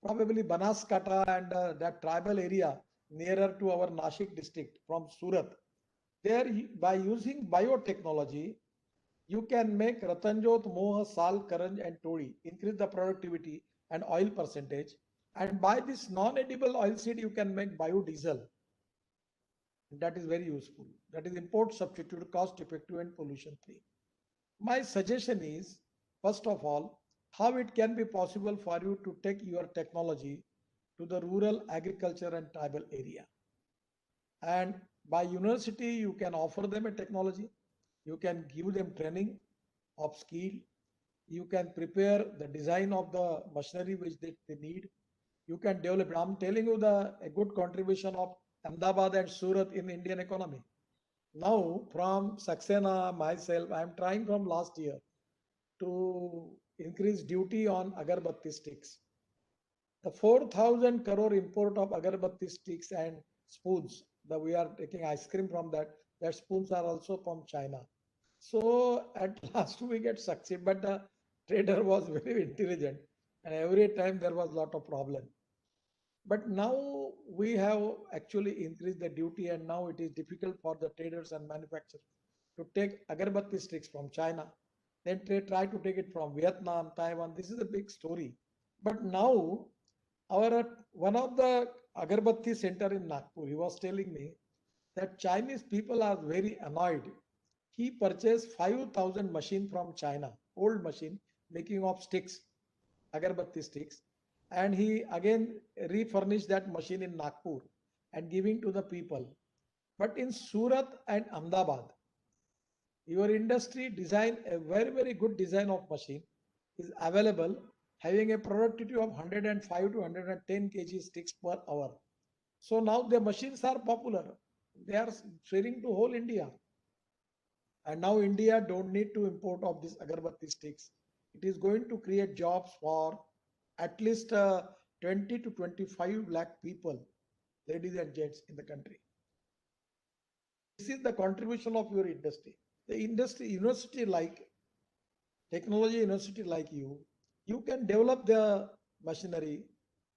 Speaker 8: Probably Banaskantha and that tribal area nearer to our Nashik district from Surat. There, by using biotechnology, you can make Ratanjot, Moha, Sal, Karanj and Todi, increase the productivity and oil percentage. And by this non-edible oilseed, you can make biodiesel. That is very useful. That is import substitute, cost effective and pollution free. My suggestion is, first of all, how it can be possible for you to take your technology to the rural agriculture and tribal area. And by university, you can offer them a technology. You can give them training of skill. You can prepare the design of the machinery which they need. You can develop. I'm telling you a good contribution of Ahmedabad and Surat in Indian economy. Now, from Saxena, myself, I am trying from last year to increase duty on agarbatti sticks. The 4,000 crore import of agarbatti sticks and spoons that we are taking ice cream from that spoons are also from China. So at last we get succeed, but the trader was very intelligent and every time there was a lot of problem. But now we have actually increased the duty and now it is difficult for the traders and manufacturers to take agarbatti sticks from China. Then they try to take it from Vietnam, Taiwan. This is a big story. But now one of the agarbatti center in Nagpur, he was telling me that Chinese people are very annoyed. He purchased 5,000 machine from China, old machine making of sticks, agarbatti sticks, and he again refurnished that machine in Nagpur and giving to the people. But in Surat and Ahmedabad, your industry design a very good design of machine is available, having a productivity of 105 to 110 kg sticks per hour. So now the machines are popular. They are sharing to whole India. And now India don't need to import of these agarbatti sticks. It is going to create jobs for at least 20 to 25 lakh people, ladies and gents, in the country. This is the contribution of your industry. The industry, university like, technology university like you can develop the machinery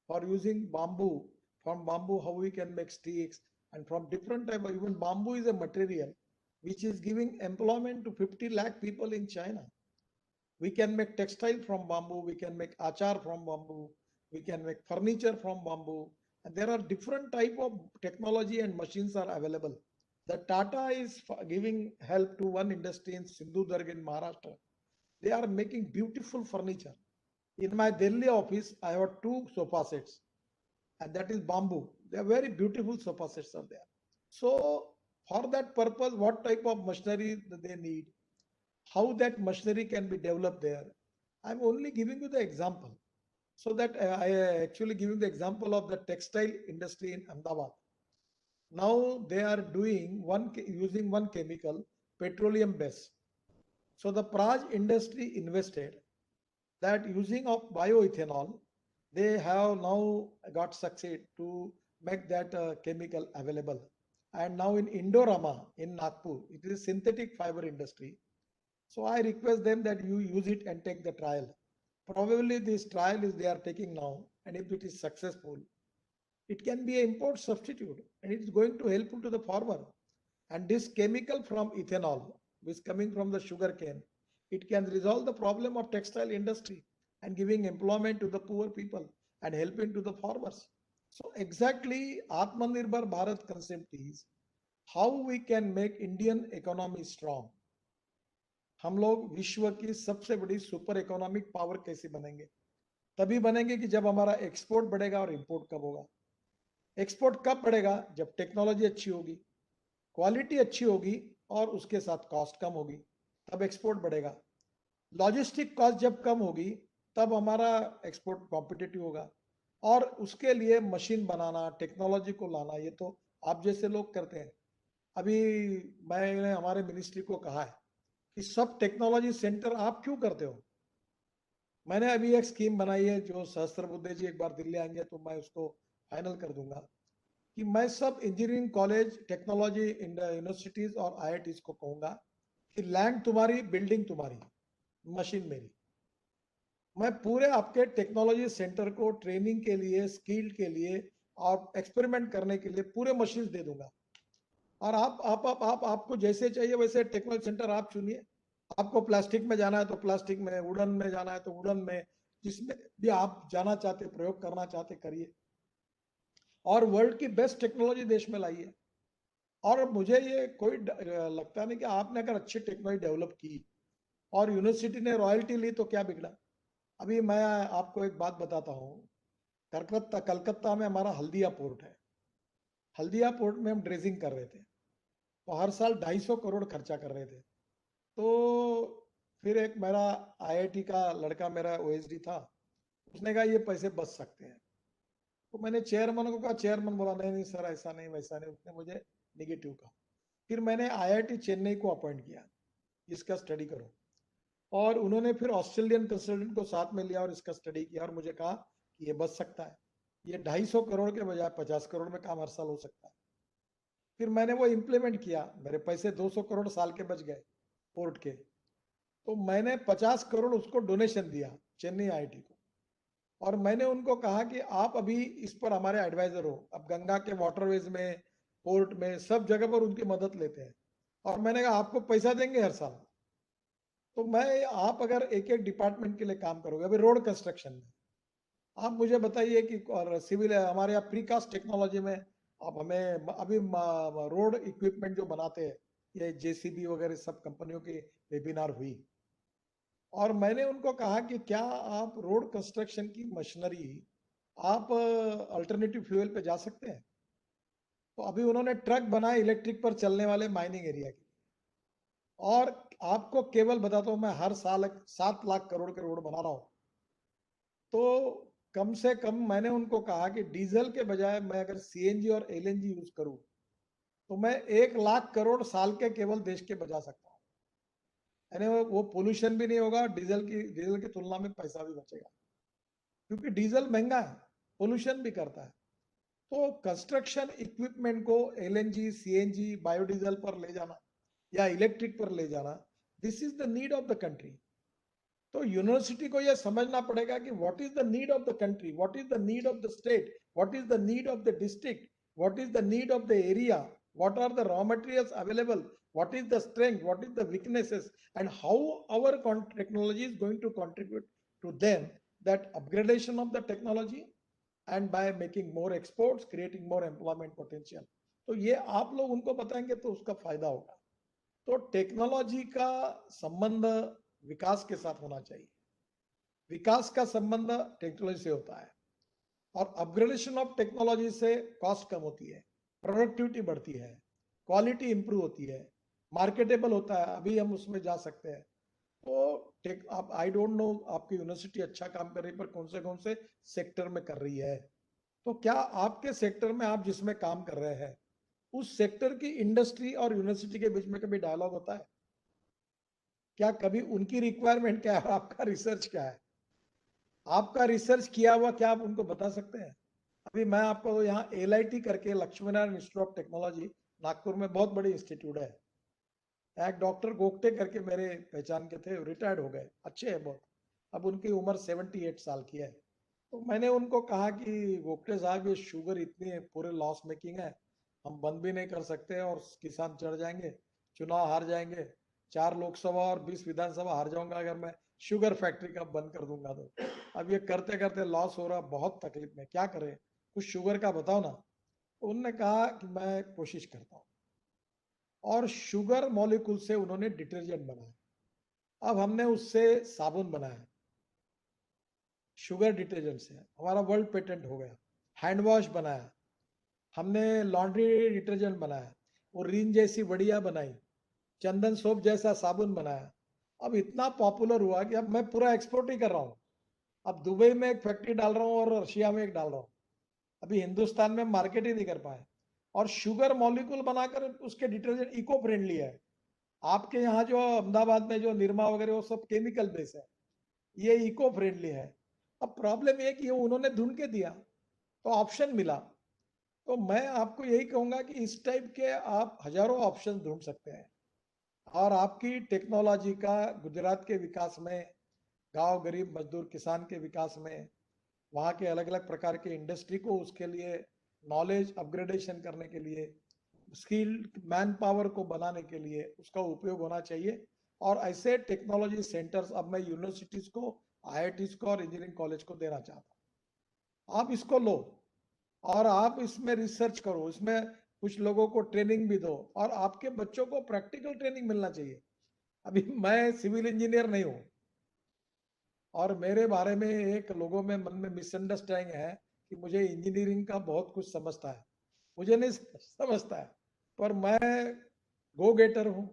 Speaker 8: for using bamboo. From bamboo, how we can make sticks, and from different type of, even bamboo is a material which is giving employment to 50 lakh people in China. We can make textile from bamboo, we can make achar from bamboo, we can make furniture from bamboo, and there are different type of technology and machines are available. The Tata is giving help to one industry in Sindhudurg in Maharashtra. They are making beautiful furniture. In my Delhi office, I have 2 sofa sets, and that is bamboo. They are very beautiful sofa sets are there. So for that purpose, what type of machinery they need, how that machinery can be developed there. I'm only giving you the example. So that I actually giving the example of the textile industry in Ahmedabad. Now they are doing using one chemical, petroleum base. So the Praj industry invested that using of bioethanol, they have now got succeed to make that chemical available. And now in Indorama in Nagpur, it is synthetic fiber industry. So I request them that you use it and take the trial. Probably this trial is they are taking now, and if it is successful, it can be an import substitute and it is going to helpful to the farmer. And this chemical from ethanol, which is coming from the sugar cane, it can resolve the problem of textile industry and giving employment to the poor people and helping to the farmers. So exactly Atmanirbhar Bharat concept is how we can make Indian economy strong. हम लोग विश्व की सबसे बड़ी super economic power कैसे बनेंगे? तभी बनेंगे कि जब हमारा एक्सपोर्ट बढ़ेगा और इंपोर्ट कब होगा? एक्सपोर्ट कब बढ़ेगा? जब टेक्नोलॉजी अच्छी होगी, क्वालिटी अच्छी होगी और उसके साथ कॉस्ट कम होगी, तब एक्सपोर्ट बढ़ेगा. लॉजिस्टिक कॉस्ट जब कम होगी तब हमारा एक्सपोर्ट कॉम्पिटिटिव होगा. और उसके लिए मशीन बनाना, टेक्नोलॉजी को लाना, ये तो आप जैसे लोग करते हैं. अभी मैंने हमारे मिनिस्ट्री को कहा है कि सब टेक्नोलॉजी सेंटर आप क्यों करते हो? मैंने अभी एक स्कीम बनाई है, जो सहस्त्रबुद्धे जी एक बार दिल्ली आएंगे तो मैं उसको फाइनल कर दूंगा, कि मैं सब इंजीनियरिंग कॉलेज, टेक्नोलॉजी यूनिवर्सिटीज और IITs को कहूंगा कि लैंड तुम्हारी, बिल्डिंग तुम्हारी, मशीन मेरी. मैं पूरे आपके टेक्नोलॉजी सेंटर को ट्रेनिंग के लिए, स्किल के लिए और एक्सपेरिमेंट करने के लिए पूरे मशीन दे दूंगा. और आपको जैसे चाहिए वैसे टेक्नोलॉजी सेंटर आप चुनिए. आपको प्लास्टिक में जाना है तो प्लास्टिक में, वुडन में जाना है तो वुडन में, जिसमें भी आप जाना चाहते, प्रयोग करना चाहते, करिए। और वर्ल्ड की बेस्ट टेक्नोलॉजी देश में लाइए। और मुझे ये कोई लगता नहीं कि आपने अगर अच्छी टेक्नोलॉजी डेवलप की और यूनिवर्सिटी ने रॉयल्टी ली तो क्या बिगड़ा। अभी मैं आपको एक बात बताता हूँ, कलकत्ता में हमारा हल्दिया पोर्ट है। हल्दिया पोर्ट में हम ड्रेजिंग कर रहे थे, तो हर साल 250 करोड़ खर्चा कर रहे थे। तो फिर एक मेरा आईआईटी का लड़का, मेरा ओएसडी था, उसने कहा ये पैसे बच सकते हैं। तो मैंने चेयरमैन को कहा, चेयरमैन बोला नहीं नहीं सर, ऐसा नहीं वैसा नहीं, उसने मुझे निगेटिव कहा। फिर मैंने आईआईटी चेन्नई को अपॉइंट किया, इसका स्टडी करो। और उन्होंने फिर ऑस्ट्रेलियन कंसल्टेंट को साथ में लिया और इसका स्टडी किया और मुझे कहा कि ये बच सकता है, ये 250 करोड़ के बजाय 50 करोड़ में काम हर साल हो सकता है। फिर मैंने वो इम्प्लीमेंट किया, मेरे पैसे 200 करोड़ साल के बच गए पोर्ट के। तो मैंने 50 करोड़ उसको डोनेशन दिया चेन्नई आईआईटी को। और मैंने उनको कहा कि आप अभी इस पर हमारे एडवाइजर हो। अब गंगा के वाटरवेज में, पोर्ट में, सब जगह पर उनकी मदद लेते हैं। और मैंने कहा आपको पैसा देंगे हर साल। तो मैं, आप अगर एक एक डिपार्टमेंट के लिए काम करोगे, अभी रोड कंस्ट्रक्शन में आप मुझे बताइए कि, और सिविल हमारे यहाँ प्रीकास्ट टेक्नोलॉजी में आप हमें अभी रोड इक्विपमेंट जो बनाते हैं, ये जेसीबी वगैरह सब कंपनियों की वेबिनार हुई। और मैंने उनको कहा कि क्या आप रोड कंस्ट्रक्शन की मशीनरी आप अल्टरनेटिव फ्यूल पे जा सकते हैं। तो अभी उन्होंने ट्रक बनाए इलेक्ट्रिक पर चलने वाले माइनिंग एरिया के। और आपको केवल बताता हूं, मैं हर साल 7 लाख करोड़ के रोड बना रहा हूं। तो कम से कम मैंने उनको कहा कि डीजल के बजाय मैं अगर सीएनजी और एलएनजी यूज करूं तो मैं 1 लाख करोड़ साल के केवल देश के बचा सकता हूं। यानी वो पोल्यूशन भी नहीं होगा, डीजल की तुलना में पैसा भी बचेगा, क्योंकि डीजल महंगा है, पोल्यूशन भी करता है। तो कंस्ट्रक्शन इक्विपमेंट को एलएनजी, सीएनजी, बायोडीजल पर ले जाना या इलेक्ट्रिक पर ले जाना, this is the need of the country. तो यूनिवर्सिटी को यह समझना पड़ेगा कि what is the need of the country, what is the need of the state, what is the need of the district, what is the need of the area, what are the raw materials available, what is the strength, what is the weaknesses, and how our technology is going to contribute to them, that upgradation of the technology, and by making more exports, creating more employment potential. तो ये आप लोग उनको बताएंगे तो उसका फायदा होगा। तो टेक्नोलॉजी का संबंध विकास के साथ होना चाहिए, विकास का संबंध टेक्नोलॉजी से होता है। और अपग्रेडेशन ऑफ टेक्नोलॉजी से कॉस्ट कम होती है, प्रोडक्टिविटी बढ़ती है, क्वालिटी इंप्रूव होती है, मार्केटेबल होता है, अभी हम उसमें जा सकते हैं। तो आप, आई डोंट नो आपकी यूनिवर्सिटी अच्छा काम कर रही है, पर कौन से सेक्टर में कर रही है। तो क्या आपके सेक्टर में, आप जिसमें काम कर रहे हैं, उस सेक्टर की इंडस्ट्री और यूनिवर्सिटी के बीच में कभी डायलॉग होता है? क्या कभी उनकी रिक्वायरमेंट क्या है, आपका रिसर्च क्या है, आपका रिसर्च किया हुआ क्या आप उनको बता सकते हैं? अभी मैं आपको यहाँ एलआईटी करके, Lakshmi Narayan institute of technology, Nagpur में बहुत बड़ी इंस्टीट्यूट है। एक डॉक्टर गोगटे करके मेरे पहचान के थे, रिटायर्ड हो गए, अच्छे हैं बहुत, अब उनकी उम्र 78 साल की है। तो मैंने उनको कहा कि गोगटे साहब, ये शुगर इतनी पूरे लॉस मेकिंग है, हम बंद भी नहीं कर सकते और किसान चढ़ जाएंगे, चुनाव हार जाएंगे, 4 लोकसभा और 20 विधानसभा हार जाऊंगा अगर मैं शुगर फैक्ट्री का बंद कर दूंगा तो। अब ये करते करते लॉस हो रहा, बहुत तकलीफ में, क्या करें, कुछ शुगर का बताओ ना। तो उन्होंने कहा कि मैं कोशिश करता हूँ, और शुगर मॉलिक्यूल से उन्होंने डिटर्जेंट बनाया। अब हमने उससे साबुन बनाया, शुगर डिटर्जेंट से, हमारा वर्ल्ड पेटेंट हो गया। हैंड वॉश बनाया हमने, लॉन्ड्री डिटर्जेंट बनाया, वो रिन जैसी बढ़िया बनाई, चंदन सोप जैसा साबुन बनाया। अब इतना पॉपुलर हुआ कि अब मैं पूरा एक्सपोर्ट ही कर रहा हूँ। अब दुबई में एक फैक्ट्री डाल रहा हूँ और रशिया में एक डाल रहा हूँ, अभी हिंदुस्तान में मार्केट ही नहीं कर पाए। और शुगर मॉलिक्यूल बनाकर उसके डिटर्जेंट इको फ्रेंडली है। आपके यहाँ जो अहमदाबाद में जो निरमा वगैरह वो सब केमिकल बेस है, ये इको फ्रेंडली है। अब प्रॉब्लम ये कि उन्होंने ढूंढ के दिया तो ऑप्शन मिला। तो मैं आपको यही कहूंगा कि इस टाइप के आप हजारों ऑप्शन ढूंढ सकते हैं, और आपकी टेक्नोलॉजी का गुजरात के विकास में, गांव गरीब मजदूर किसान के विकास में, वहाँ के अलग अलग प्रकार के इंडस्ट्री को, उसके लिए नॉलेज अपग्रेडेशन करने के लिए, स्किल्ड मैन पावर को बनाने के लिए उसका उपयोग होना चाहिए। और ऐसे टेक्नोलॉजी सेंटर्स, अब मैं यूनिवर्सिटीज को IITs को और इंजीनियरिंग कॉलेज को देना चाहता हूँ। आप इसको लो और आप इसमें रिसर्च करो, इसमें कुछ लोगों को ट्रेनिंग भी दो और आपके बच्चों को प्रैक्टिकल ट्रेनिंग मिलना चाहिए। अभी मैं सिविल इंजीनियर नहीं हूँ और मेरे बारे में एक लोगों में मन में मिसअंडरस्टैंडिंग है कि मुझे इंजीनियरिंग का बहुत कुछ समझता है। मुझे नहीं समझता है, पर मैं गो गेटर हूँ।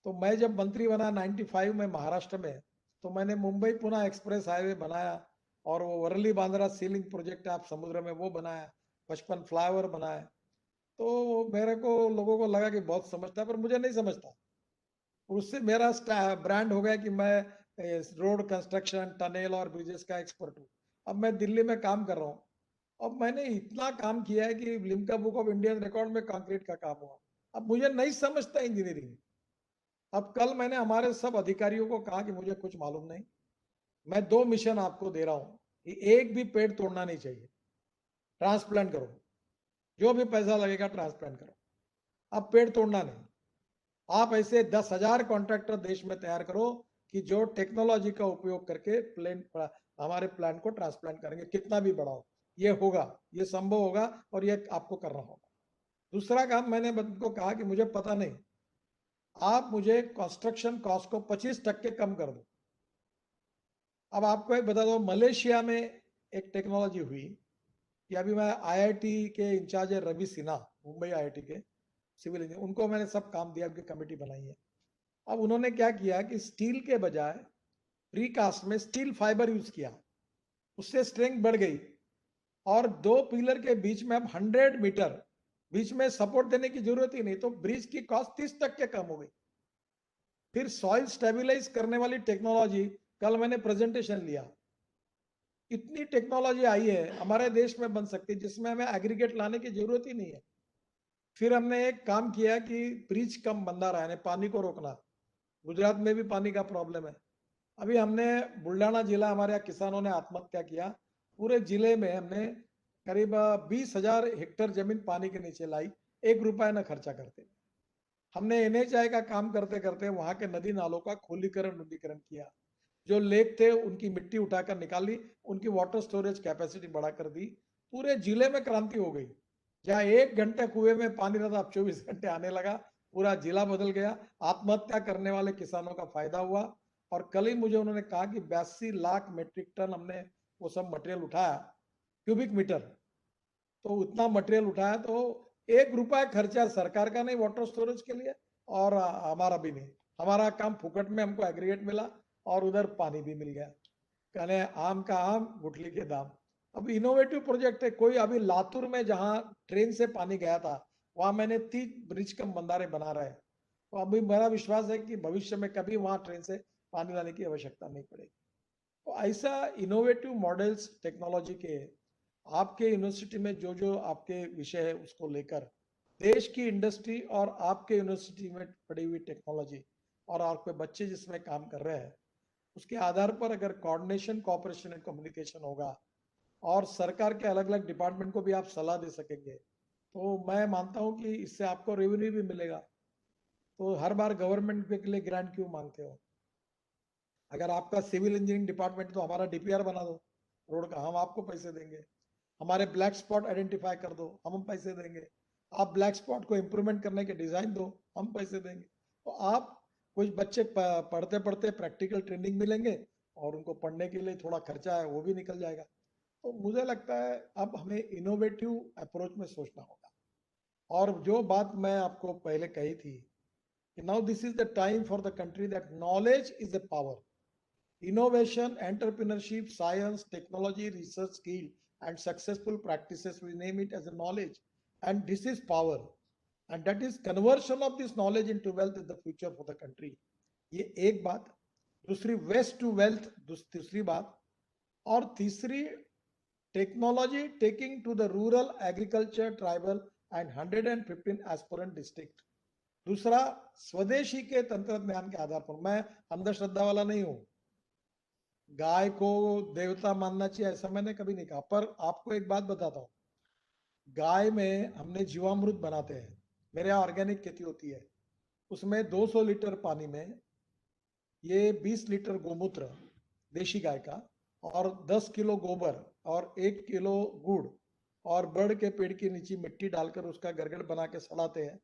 Speaker 8: तो मैं जब मंत्री बना 95 में महाराष्ट्र में, तो मैंने मुंबई पुणे एक्सप्रेस हाईवे बनाया और वो वर्ली बांद्रा सीलिंग प्रोजेक्ट आप समुद्र में वो बनाया, 55 फ्लाईओवर बनाया। तो मेरे को लोगों को लगा कि बहुत समझता है, पर मुझे नहीं समझता। उससे मेरा ब्रांड हो गया कि मैं रोड कंस्ट्रक्शन, टनल और ब्रिजेस का एक्सपर्ट हूँ। अब मैं दिल्ली में काम कर रहा हूँ। अब मैंने इतना काम किया है कि Limca book of Indian record में कंक्रीट का काम हुआ। अब मुझे नहीं समझता इंजीनियरिंग। अब कल मैंने हमारे सब अधिकारियों को कहा कि मुझे कुछ मालूम नहीं, मैं 2 मिशन आपको दे रहा हूँ कि एक भी पेड़ तोड़ना नहीं चाहिए, ट्रांसप्लांट करो, जो भी पैसा लगेगा ट्रांसप्लांट करो। अब पेड़ तोड़ना नहीं। आप ऐसे 10,000 कॉन्ट्रैक्टर देश में तैयार करो कि जो टेक्नोलॉजी का उपयोग करके हमारे प्लांट को ट्रांसप्लांट करेंगे, कितना भी बड़ा हो। ये होगा, ये संभव होगा और ये आपको करना होगा। दूसरा काम मैंने उनको कहा कि मुझे पता नहीं, आप मुझे कंस्ट्रक्शन कॉस्ट को 25% कम कर दो। अब आपको एक बता दो, मलेशिया में एक टेक्नोलॉजी हुई कि अभी मैं IIT के इंचार्ज है रवि सिन्हा, मुंबई IIT के सिविल इंजीनियर, उनको मैंने सब काम दिया, उनकी कमेटी बनाई है। अब उन्होंने क्या किया कि स्टील के बजाय प्रीकास्ट में स्टील फाइबर यूज किया, उससे स्ट्रेंथ बढ़ गई और 2 पिलर के बीच में अब 100 मीटर बीच में सपोर्ट देने की जरूरत ही नहीं, तो ब्रिज की कॉस्ट 30% कम हो गई। फिर सॉइल स्टेबलाइज करने वाली टेक्नोलॉजी, कल मैंने प्रेजेंटेशन लिया, इतनी टेक्नोलॉजी आई है हमारे देश में बन सकती है जिसमें हमें एग्रीगेट लाने की जरूरत ही नहीं है। फिर हमने एक काम किया कि ब्रिज कम बंदा रहा है, पानी को रोकना। गुजरात में भी पानी का प्रॉब्लम है। अभी हमने बुल्डाना जिला, हमारे यहाँ किसानों ने आत्महत्या किया, पूरे जिले में हमने करीब 20,000 हेक्टेयर जमीन पानी के नीचे लाई, 1 रुपया न खर्चा करते। हमने NHI का काम करते करते वहां के नदी नालों का खोलीकरण, रुद्धीकरण किया। जो लेक थे उनकी मिट्टी उठाकर निकाल ली, उनकी वाटर स्टोरेज कैपेसिटी बढ़ा कर दी। पूरे जिले में क्रांति हो गई। जहाँ 1 घंटे कुएं में पानी रहता, अब 24 घंटे आने लगा, पूरा जिला बदल गया। आत्महत्या करने वाले किसानों का फायदा हुआ। और कल ही मुझे उन्होंने कहा कि 82 लाख मेट्रिक टन हमने वो सब मटेरियल उठाया, क्यूबिक मीटर। तो उतना मटेरियल उठाया तो 1 रुपया खर्चा सरकार का नहीं वाटर स्टोरेज के लिए, और हमारा भी नहीं। हमारा काम फुकट में हमको एग्रीगेट मिला और उधर पानी भी मिल गया। कहने आम का आम, गुठली के दाम। अब इनोवेटिव प्रोजेक्ट है कोई। अभी लातूर में जहां ट्रेन से पानी गया था, वहां मैंने 30 ब्रिज कम बंधारे बना रहे हैं। तो अभी मेरा विश्वास है कि भविष्य में कभी वहां ट्रेन से पानी लाने की आवश्यकता नहीं पड़ेगी। तो ऐसा इनोवेटिव मॉडल्स टेक्नोलॉजी के आपके यूनिवर्सिटी में जो जो आपके विषय है उसको लेकर देश की इंडस्ट्री और आपके यूनिवर्सिटी में पड़ी हुई टेक्नोलॉजी और आपके बच्चे जिसमें काम कर रहे हैं, उसके आधार पर अगर कोऑर्डिनेशन, कोऑपरेशन एंड कम्युनिकेशन होगा और सरकार के अलग अलग डिपार्टमेंट को भी आप सलाह दे सकेंगे, तो मैं मानता हूं कि इससे आपको रेवेन्यू भी मिलेगा। तो हर बार गवर्नमेंट के लिए ग्रांट क्यों मांगते हो? अगर आपका सिविल इंजीनियरिंग डिपार्टमेंट, तो हमारा DPR बना दो रोड का, हम आपको पैसे देंगे। हमारे ब्लैक स्पॉट आइडेंटिफाई कर दो, हम पैसे देंगे। आप ब्लैक स्पॉट को इंप्रूवमेंट करने के डिजाइन दो, हम पैसे देंगे। तो आप कुछ बच्चे पढ़ते पढ़ते प्रैक्टिकल ट्रेनिंग मिलेंगे और उनको पढ़ने के लिए थोड़ा खर्चा है वो भी निकल जाएगा। तो मुझे लगता है अब हमें इनोवेटिव अप्रोच में सोचना होगा। और जो बात मैं आपको पहले कही थी कि now this is the time for the country that knowledge is the power. Innovation, entrepreneurship, science, technology, research, skill, and successful practices, we name it as a knowledge. And this is power. And that is conversion of this knowledge into wealth is the future for the country. ये एक बात। दूसरी waste to wealth, दूसरी बात। और तीसरी technology taking to the rural, agriculture, tribal and 115 aspirant district. दूसरा स्वदेशी के तंत्रज्ञान के आधार पर। मैं अंधश्रद्धा वाला नहीं हूं, गाय को देवता मानना चाहिए ऐसा मैंने कभी नहीं कहा। पर आपको एक बात बताता हूँ, गाय में हमने जीवामृत बनाते हैं। मेरे यहाँ ऑर्गेनिक खेती होती है, उसमें 200 लीटर पानी में ये 20 लीटर गोमूत्र देशी गाय का, और 10 किलो गोबर और 1 किलो गुड़ और बड़ के पेड़ के नीचे मिट्टी डालकर उसका गरगट बना के सड़ाते हैं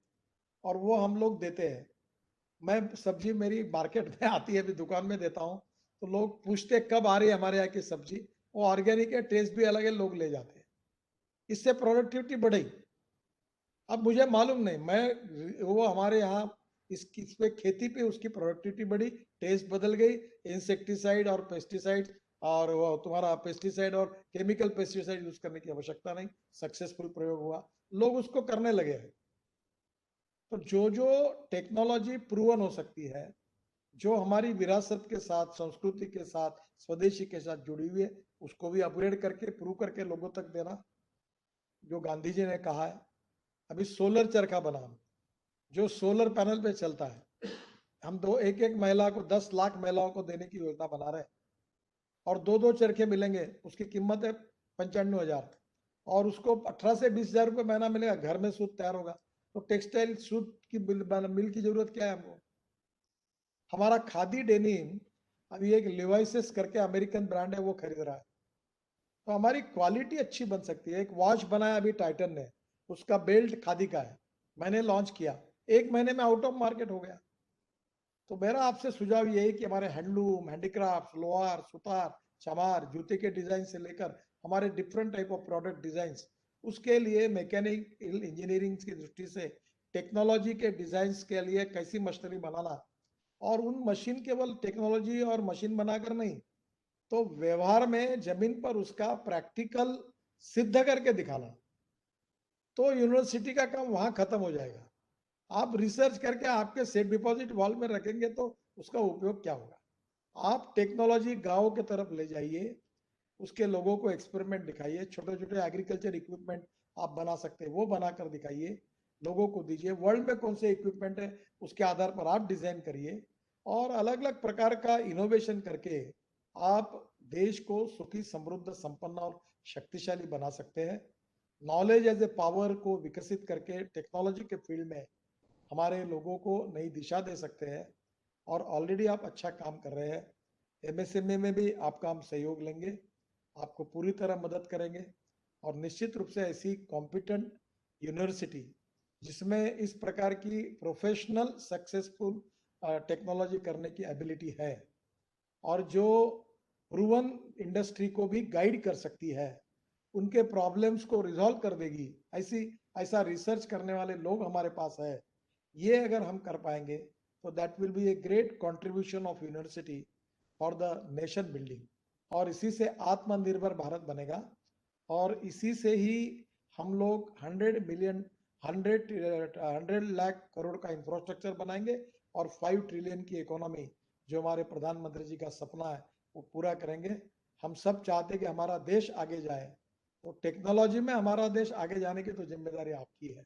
Speaker 8: और वो हम लोग देते हैं। मैं सब्जी मेरी मार्केट में आती है, अभी दुकान में देता हूँ, तो लोग पूछते कब आ रही है हमारे यहाँ की सब्जी। वो ऑर्गेनिक है, टेस्ट भी अलग है, लोग ले जाते हैं। इससे प्रोडक्टिविटी बढ़ी। अब मुझे मालूम नहीं, मैं वो हमारे यहाँ इस पे खेती पे उसकी प्रोडक्टिविटी बढ़ी, टेस्ट बदल गई। इंसेक्टिसाइड और पेस्टिसाइड और वो तुम्हारा पेस्टिसाइड और केमिकल पेस्टिसाइड यूज करने की आवश्यकता नहीं, सक्सेसफुल प्रयोग हुआ, लोग उसको करने लगे हैं। तो जो टेक्नोलॉजी प्रूवन हो सकती है, जो हमारी विरासत के साथ, संस्कृति के साथ, स्वदेशी के साथ जुड़ी हुई है, उसको भी अपग्रेड करके प्रूव करके लोगों तक देना, जो गांधी जी ने कहा है। अभी सोलर चरखा बना, जो सोलर पैनल पे चलता है, हम एक महिला को 10 लाख महिलाओं को देने की योजना बना रहे हैं और 2 चरखे मिलेंगे, उसकी कीमत है 95,000 और उसको 18 से 20,000 रुपये महीना मिलेगा, घर में सूत तैयार होगा। तो टेक्सटाइल सूत की मिल की जरूरत क्या है हमको? हमारा खादी डेनिम अभी एक लिवाइसेस करके अमेरिकन ब्रांड है, वो खरीद रहा है। तो हमारी क्वालिटी अच्छी बन सकती है। एक वॉच बनाया अभी टाइटन ने, उसका बेल्ट खादी का है, मैंने लॉन्च किया, 1 महीने में आउट ऑफ मार्केट हो गया। तो मेरा आपसे सुझाव ये है कि हमारे हैंडलूम, हैंडीक्राफ्ट, लोहार, सुतार, चमार, जूते के डिजाइन से लेकर हमारे different type of product design, उसके लिए मैकेनिकल इंजीनियरिंग की दृष्टि से टेक्नोलॉजी के डिजाइन के लिए कैसी मशीनरी बनाना, और उन मशीन केवल टेक्नोलॉजी और मशीन बनाकर नहीं, तो व्यवहार में जमीन पर उसका प्रैक्टिकल सिद्ध करके दिखाना। तो यूनिवर्सिटी का काम वहां खत्म हो जाएगा। आप रिसर्च करके आपके सेफ डिपॉजिट वॉल में रखेंगे तो उसका उपयोग क्या होगा? आप टेक्नोलॉजी गांव के तरफ ले जाइए, उसके लोगों को एक्सपेरिमेंट दिखाइए, छोटे छोटे एग्रीकल्चर इक्विपमेंट आप बना सकते हैं, वो बनाकर दिखाइए, लोगों को दीजिए। वर्ल्ड में कौन से इक्विपमेंट है उसके आधार पर आप डिजाइन करिए और अलग अलग प्रकार का इनोवेशन करके आप देश को सुखी, समृद्ध, संपन्न और शक्तिशाली बना सकते हैं। नॉलेज एज ए पावर को विकसित करके टेक्नोलॉजी के फील्ड में हमारे लोगों को नई दिशा दे सकते हैं और ऑलरेडी आप अच्छा काम कर रहे हैं। एमएसएमई में भी आपका हम सहयोग लेंगे, आपको पूरी तरह मदद करेंगे और निश्चित रूप से ऐसी कॉम्पिटेंट यूनिवर्सिटी जिसमें इस प्रकार की प्रोफेशनल सक्सेसफुल टेक्नोलॉजी करने की एबिलिटी है और जो प्रूवन इंडस्ट्री को भी गाइड कर सकती है, उनके प्रॉब्लम्स को रिजॉल्व कर देगी, ऐसा रिसर्च करने वाले लोग हमारे पास है, ये अगर हम कर पाएंगे तो that will be a great contribution of university for the nation building. और इसी से आत्मनिर्भर भारत बनेगा और इसी से ही हम लोग 100 लाख करोड़ का इंफ्रास्ट्रक्चर बनाएंगे और 5 ट्रिलियन की इकोनॉमी जो हमारे प्रधानमंत्री जी का सपना है वो पूरा करेंगे। हम सब चाहते हैं कि हमारा देश आगे जाए, तो टेक्नोलॉजी में हमारा देश आगे जाने की तो जिम्मेदारी आपकी है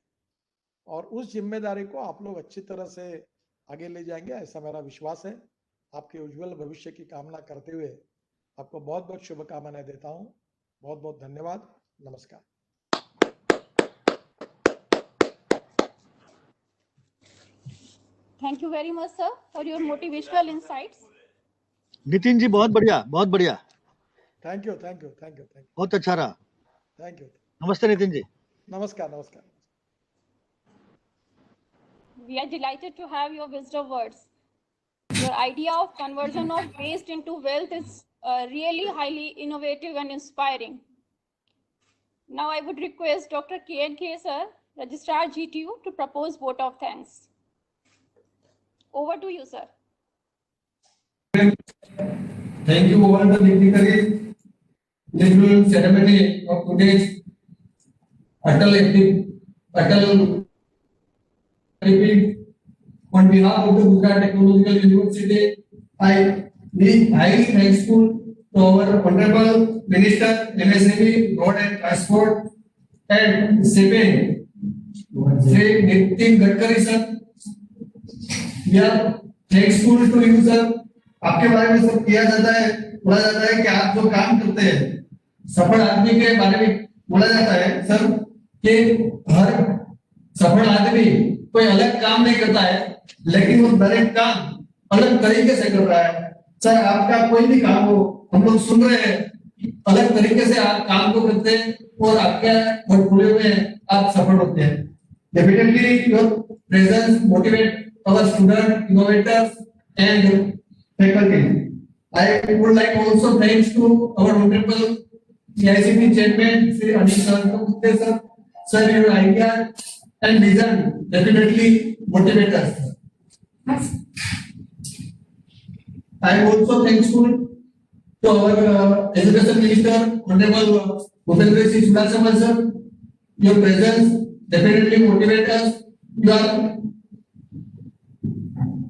Speaker 8: और उस जिम्मेदारी को आप लोग अच्छी तरह से आगे ले जाएंगे, ऐसा मेरा विश्वास है। आपके उज्जवल भविष्य की कामना करते हुए आपको बहुत बहुत शुभकामनाएं देता हूं। बहुत बहुत धन्यवाद। नमस्कार।
Speaker 1: Thank you very much, sir, for your motivational insights.
Speaker 5: Nitin ji बहुत बढ़िया, बहुत बढ़िया,
Speaker 8: thank you, thank you, thank you, thank
Speaker 5: बहुत अच्छा रहा।
Speaker 8: You, thank you.
Speaker 5: नमस्ते नितिन जी।
Speaker 8: नमस्कार, नमस्कार।
Speaker 1: We are delighted to have your wisdom words. Your idea of conversion of waste into wealth is really highly innovative and inspiring. Now I would request Dr. K.N.K. sir, Registrar GTU, to propose vote of thanks. Over to you, sir.
Speaker 9: Thank you all the dignitaries. This will ceremony of today's Atal on behalf of the Gujarat Technological University, I be highly thankful to our Honorable Minister, MSME, Road and Transport, and second, Shri Nitin Gadkari sir. We are thankful to you sir. आपके बारे में सब किया जाता है, बोला जाता है कि आप जो काम करते हैं, सफल आदमी के बारे में बोला जाता है सर कि हर सफल आदमी कोई अलग काम नहीं करता है, लेकिन वो दर एक काम अलग तरीके से कर रहा है। सर आपका कोई भी काम हो, हम लोग सुन रहे हैं, अलग तरीके से आप काम को करते हैं और आपके पोर्टफोलियो में आप सफल होते हैं। Definitely your presence motivate our student innovators and faculty. I would like also thanks to our honorable CICT chairman Sri Anil Sharma sir. Sir, your idea and vision definitely motivate us. I am also thankful to our education minister honorable Bhupendra Singh Chudasama sir. Your presence definitely motivate us. You are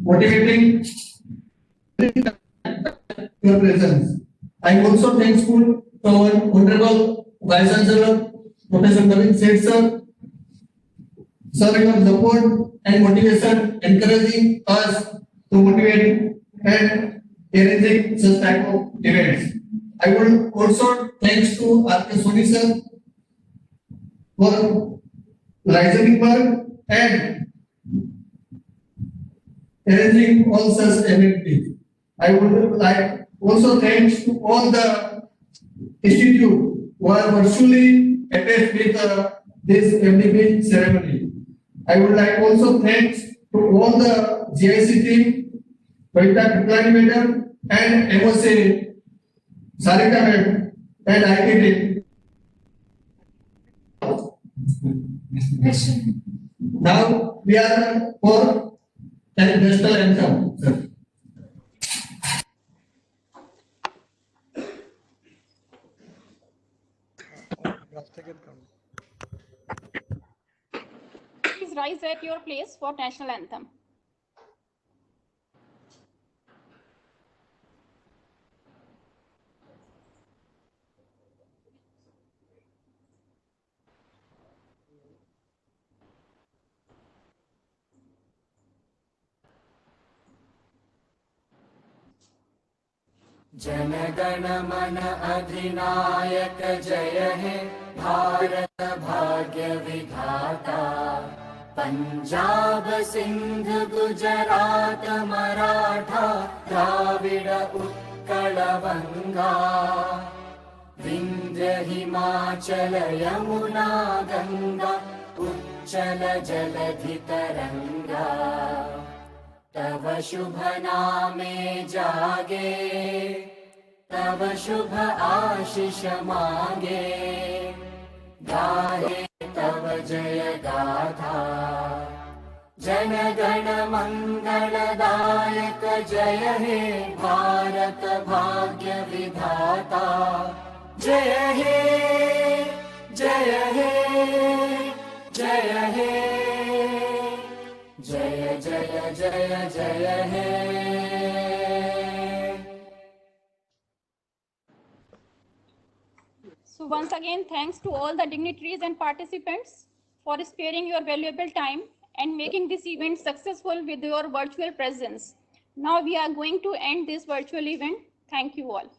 Speaker 9: motivating your presence. I am also thankful to our honorable Vice Chancellor, Professor Navin Seth sir. Sir, your support and motivation encouraging us to motivate and arranging such type of events. I would also thanks to R.K. Soni sir for listening work and arranging all such activities. I would like also thanks to all the institute who are virtually attached with this MDP ceremony. I would like also thanks to all the GIC team, Kavita Triplani madam and MOC Sarika madam and IT team. Now we are for national anthem, sir.
Speaker 1: Please rise at your place for national anthem.
Speaker 2: जनगण मन अधिनायक जय हे भारत भाग्य विधाता। पंजाब सिंध गुजरात मराठा द्राविड उत्कल बंगा। विंध्य हिमाचल यमुना गंगा उच्चल जलधि तरंगा। तव शुभ नामे जागे तव शुभ आशीष मांगे। गाहे तव जय गाथा जन गण मंगलदायक जय हे भारत भाग्य विधाता। जय हे जय हे जय हे जय जय जय जय हे।
Speaker 1: So once again, thanks to all the dignitaries and participants for sparing your valuable time and making this event successful with your virtual presence. Now we are going to end this virtual event. Thank you all.